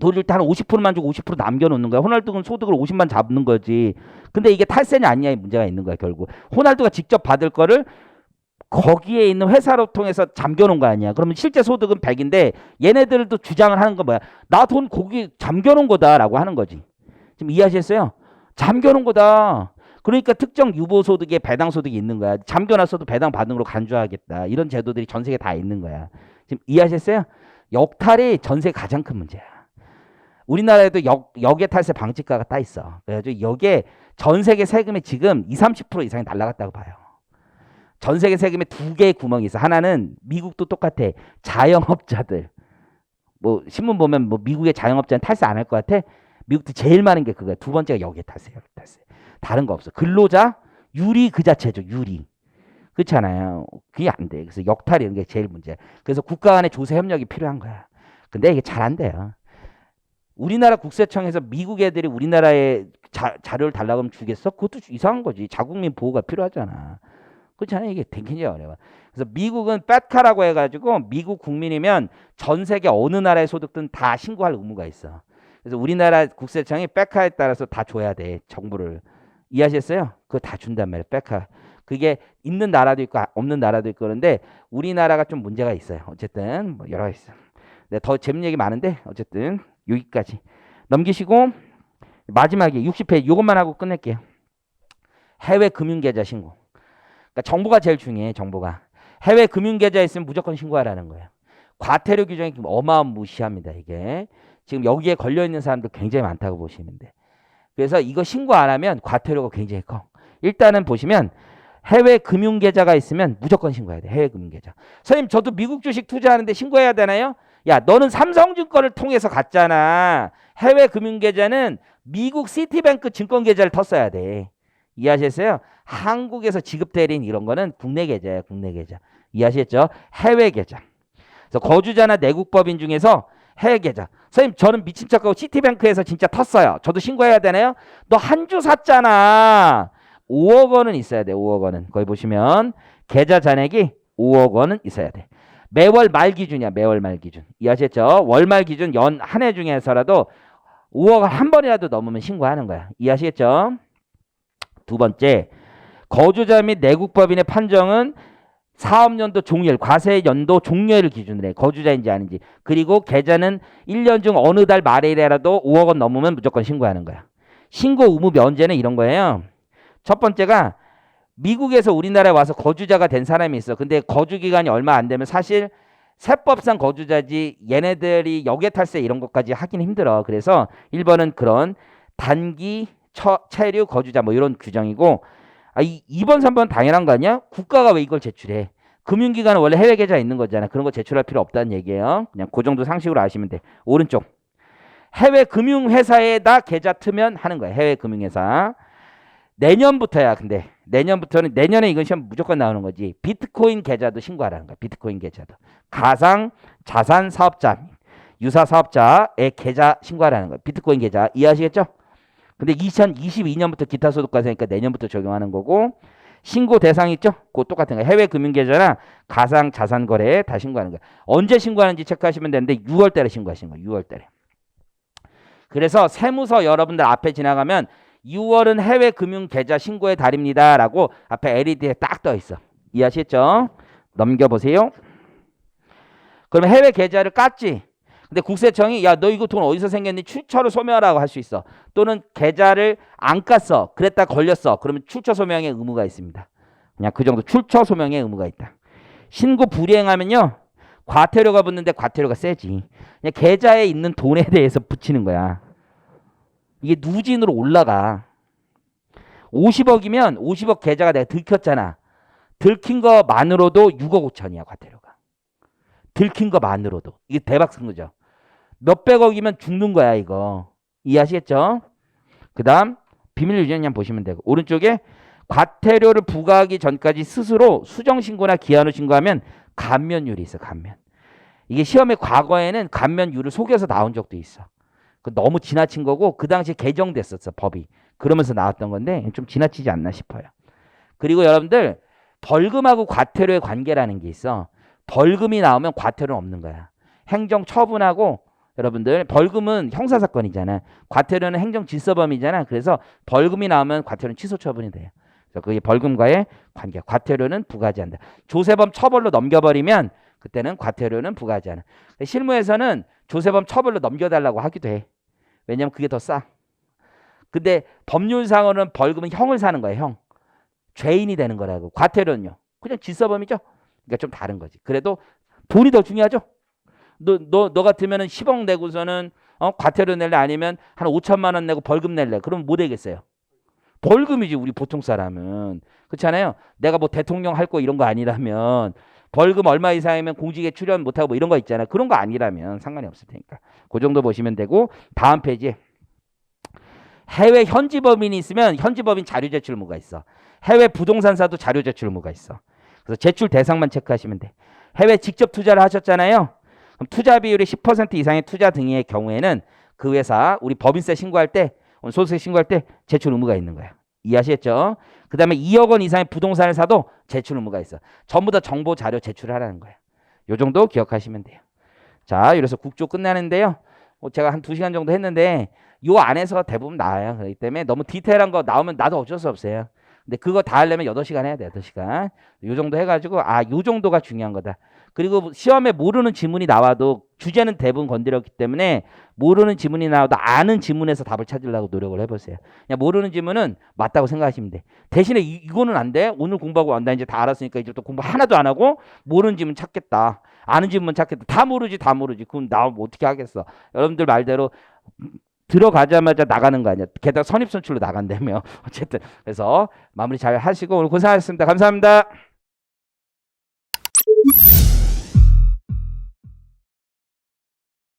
돈을 줄 때 한 50%만 주고 50% 남겨놓는 거야. 호날두는 소득을 50만 잡는 거지. 근데 이게 탈세냐 아니냐 이 문제가 있는 거야 결국. 호날두가 직접 받을 거를 거기에 있는 회사로 통해서 잠겨놓은 거 아니야. 그러면 실제 소득은 100인데 얘네들도 주장을 하는 거 뭐야. 나 돈 거기 잠겨놓은 거다라고 하는 거지. 지금 이해하셨어요? 잠겨놓은 거다. 그러니까 특정 유보소득에 배당소득이 있는 거야. 잠겨놨어도 배당 받는 걸로 간주하겠다. 이런 제도들이 전 세계에 다 있는 거야. 지금 이해하셨어요? 역탈이 전 세계 가장 큰 문제야. 우리나라에도 역의 탈세 방지가가 따 있어. 그래가지고 여기에 전 세계 세금이 지금 20, 30% 이상이 날라갔다고 봐요. 전 세계 세금에 두 개의 구멍이 있어. 하나는 미국도 똑같아. 자영업자들. 뭐 신문 보면 뭐 미국의 자영업자는 탈세 안 할 것 같아. 미국도 제일 많은 게 그거야. 두 번째가 역의 탈세, 역의 탈세. 다른 거 없어. 근로자 유리 그 자체죠. 유리. 그렇잖아요. 그게 안 돼. 그래서 역탈 이런 게 제일 문제야. 그래서 국가 간의 조세 협력이 필요한 거야. 근데 이게 잘 안 돼요. 우리나라 국세청에서 미국 애들이 우리나라에 자료를 달라고 하면 주겠어? 그것도 이상한 거지. 자국민 보호가 필요하잖아. 그렇잖아요. 이게 굉장히 어려워. 그래서 미국은 빼카라고 해가지고 미국 국민이면 전 세계 어느 나라의 소득든 다 신고할 의무가 있어. 그래서 우리나라 국세청이 빼카에 따라서 다 줘야 돼. 정보를. 이해하셨어요? 그거 다 준단 말이에요. 빼카. 그게 있는 나라도 있고 없는 나라도 있고 그런데 우리나라가 좀 문제가 있어요. 어쨌든 뭐 여러 가지 있어. 네, 더 재밌는 얘기 많은데 어쨌든 여기까지 넘기시고 마지막에 60페이지 이것만 하고 끝낼게요. 해외 금융계좌 신고. 그러니까 정보가 제일 중요해. 정보가. 해외 금융계좌 있으면 무조건 신고하라는 거예요. 과태료 규정이 어마무시합니다. 이게. 지금 여기에 걸려있는 사람들 굉장히 많다고 보시면 돼. 그래서 이거 신고 안 하면 과태료가 굉장히 커. 일단은 보시면 해외 금융계좌가 있으면 무조건 신고해야 돼. 해외 금융계좌. 선생님 저도 미국 주식 투자하는데 신고해야 되나요? 야 너는 삼성증권을 통해서 갔잖아. 해외 금융계좌는 미국 시티뱅크 증권계좌를 텄어야 돼. 이해하셨어요? 한국에서 지급대리인 이런 거는 국내 계좌예요. 국내 계좌. 이해하셨죠? 해외 계좌. 그래서 거주자나 내국법인 중에서 해외 계좌. 선생님 저는 미친 척하고 시티뱅크에서 진짜 텄어요. 저도 신고해야 되나요? 너 한 주 샀잖아. 5억 원은 있어야 돼. 5억 원은. 거기 보시면 계좌 잔액이 5억 원은 있어야 돼. 매월 말 기준이야. 매월 말 기준. 이해하셨죠? 월말 기준 연 한 해 중에서라도 5억 원 한 번이라도 넘으면 신고하는 거야. 이해하시겠죠? 두 번째, 거주자 및 내국법인의 판정은 사업연도 종료일, 과세연도 종료일을 기준으로 해. 거주자인지 아닌지. 그리고 계좌는 1년 중 어느 달 말일이라도 5억 원 넘으면 무조건 신고하는 거야. 신고 의무 면제는 이런 거예요. 첫 번째가 미국에서 우리나라에 와서 거주자가 된 사람이 있어. 근데 거주 기간이 얼마 안 되면 사실 세법상 거주자지 얘네들이 역외탈세 이런 것까지 하긴 힘들어. 그래서 1번은 그런 단기 체류 거주자 뭐 이런 규정이고 2번 3번 당연한 거 아니야? 국가가 왜 이걸 제출해? 금융기관은 원래 해외 계좌 있는 거잖아. 그런 거 제출할 필요 없다는 얘기예요. 그냥 그 정도 상식으로 아시면 돼. 오른쪽 해외 금융회사에다 계좌 트면 하는 거야. 해외 금융회사. 내년부터야. 근데 내년부터는 내년에 이건 시험 무조건 나오는 거지. 비트코인 계좌도 신고하라는 거야. 비트코인 계좌도. 가상 자산 사업자 유사 사업자의 계좌 신고하라는 거야. 비트코인 계좌. 이해하시겠죠? 근데 2022년부터 기타 소득과세니까 내년부터 적용하는 거고 신고 대상 있죠? 그거 똑같은 거야. 해외 금융계좌나 가상 자산 거래에 다 신고하는 거야. 언제 신고하는지 체크하시면 되는데 6월 달에 신고하시는 거야. 6월 달에. 그래서 세무서 여러분들 앞에 지나가면 6월은 해외 금융 계좌 신고의 달입니다. 라고 앞에 LED에 딱 떠 있어. 이해하시겠죠? 넘겨보세요. 그러면 해외 계좌를 깠지. 근데 국세청이 야, 너 이거 돈 어디서 생겼니? 출처를 소명하라고 할 수 있어. 또는 계좌를 안 깠어. 그랬다 걸렸어. 그러면 출처 소명의 의무가 있습니다. 그냥 그 정도 출처 소명의 의무가 있다. 신고 불이행하면요. 과태료가 붙는데 과태료가 세지. 그냥 계좌에 있는 돈에 대해서 붙이는 거야. 이게 누진으로 올라가. 50억이면 50억 계좌가 내가 들켰잖아. 들킨 거만으로도 6억 5천이야 과태료가. 들킨 거만으로도. 이게 대박 쓴 거죠. 몇백억이면 죽는 거야 이거. 이해하시겠죠? 그 다음 비밀 유지한 보시면 되고 오른쪽에 과태료를 부과하기 전까지 스스로 수정신고나 기한 후 신고하면 감면율이 있어. 감면. 이게 시험에 과거에는 감면율을 속여서 나온 적도 있어. 너무 지나친 거고 그 당시에 개정됐었어 법이. 그러면서 나왔던 건데 좀 지나치지 않나 싶어요. 그리고 여러분들 벌금하고 과태료의 관계라는 게 있어. 벌금이 나오면 과태료는 없는 거야. 행정 처분하고 여러분들 벌금은 형사사건이잖아. 과태료는 행정질서범이잖아. 그래서 벌금이 나오면 과태료는 취소 처분이 돼요. 그래서 그게 벌금과의 관계. 과태료는 부과하지 않는다. 조세범 처벌로 넘겨버리면 그때는 과태료는 부과하지 않아. 실무에서는 조세범 처벌로 넘겨달라고 하기도 해. 왜냐면 그게 더 싸. 근데 법률상으로는 벌금은 형을 사는 거예요. 형. 죄인이 되는 거라고. 과태료는요. 그냥 질서범이죠. 그러니까 좀 다른 거지. 그래도 돈이 더 중요하죠. 너 같으면은 10억 내고서는 과태료 낼래 아니면 한 5천만 원 내고 벌금 낼래. 그럼 뭐 되겠어요? 벌금이지 우리 보통 사람은. 그렇잖아요. 내가 뭐 대통령 할 거 이런 거 아니라면 벌금 얼마 이상이면 공직에 출연 못하고 뭐 이런 거 있잖아요. 그런 거 아니라면 상관이 없을 테니까. 그 정도 보시면 되고 다음 페이지. 해외 현지 법인이 있으면 현지 법인 자료 제출 의무가 있어. 해외 부동산사도 자료 제출 의무가 있어. 그래서 제출 대상만 체크하시면 돼. 해외 직접 투자를 하셨잖아요. 그럼 투자 비율이 10% 이상의 투자 등의 경우에는 그 회사 우리 법인세 신고할 때 소득세 신고할 때 제출 의무가 있는 거야. 이해하시겠죠? 그 다음에 2억 원 이상의 부동산을 사도 제출 의무가 있어. 전부 다 정보 자료 제출하라는 거야. 요 정도 기억하시면 돼요. 자, 이래서 국조 끝나는데요. 제가 한 2시간 정도 했는데 요 안에서 대부분 나와요. 그렇기 때문에 너무 디테일한 거 나오면 나도 어쩔 수 없어요. 근데 그거 다 하려면 8시간 해야 돼. 8시간. 요 정도 해가지고 요 정도가 중요한 거다. 그리고 시험에 모르는 지문이 나와도 주제는 대부분 건드렸기 때문에 모르는 지문이 나와도 아는 지문에서 답을 찾으려고 노력을 해보세요. 그냥 모르는 지문은 맞다고 생각하시면 돼. 대신에 이거는 안 돼. 오늘 공부하고 나 이제 다 알았으니까 이제 또 공부 하나도 안 하고 모르는 지문 찾겠다. 아는 지문 찾겠다. 다 모르지 다 모르지. 그럼 나 뭐 어떻게 하겠어. 여러분들 말대로 들어가자마자 나가는 거 아니야. 게다가 선입선출로 나간다며. 어쨌든 그래서 마무리 잘 하시고 오늘 고생하셨습니다. 감사합니다.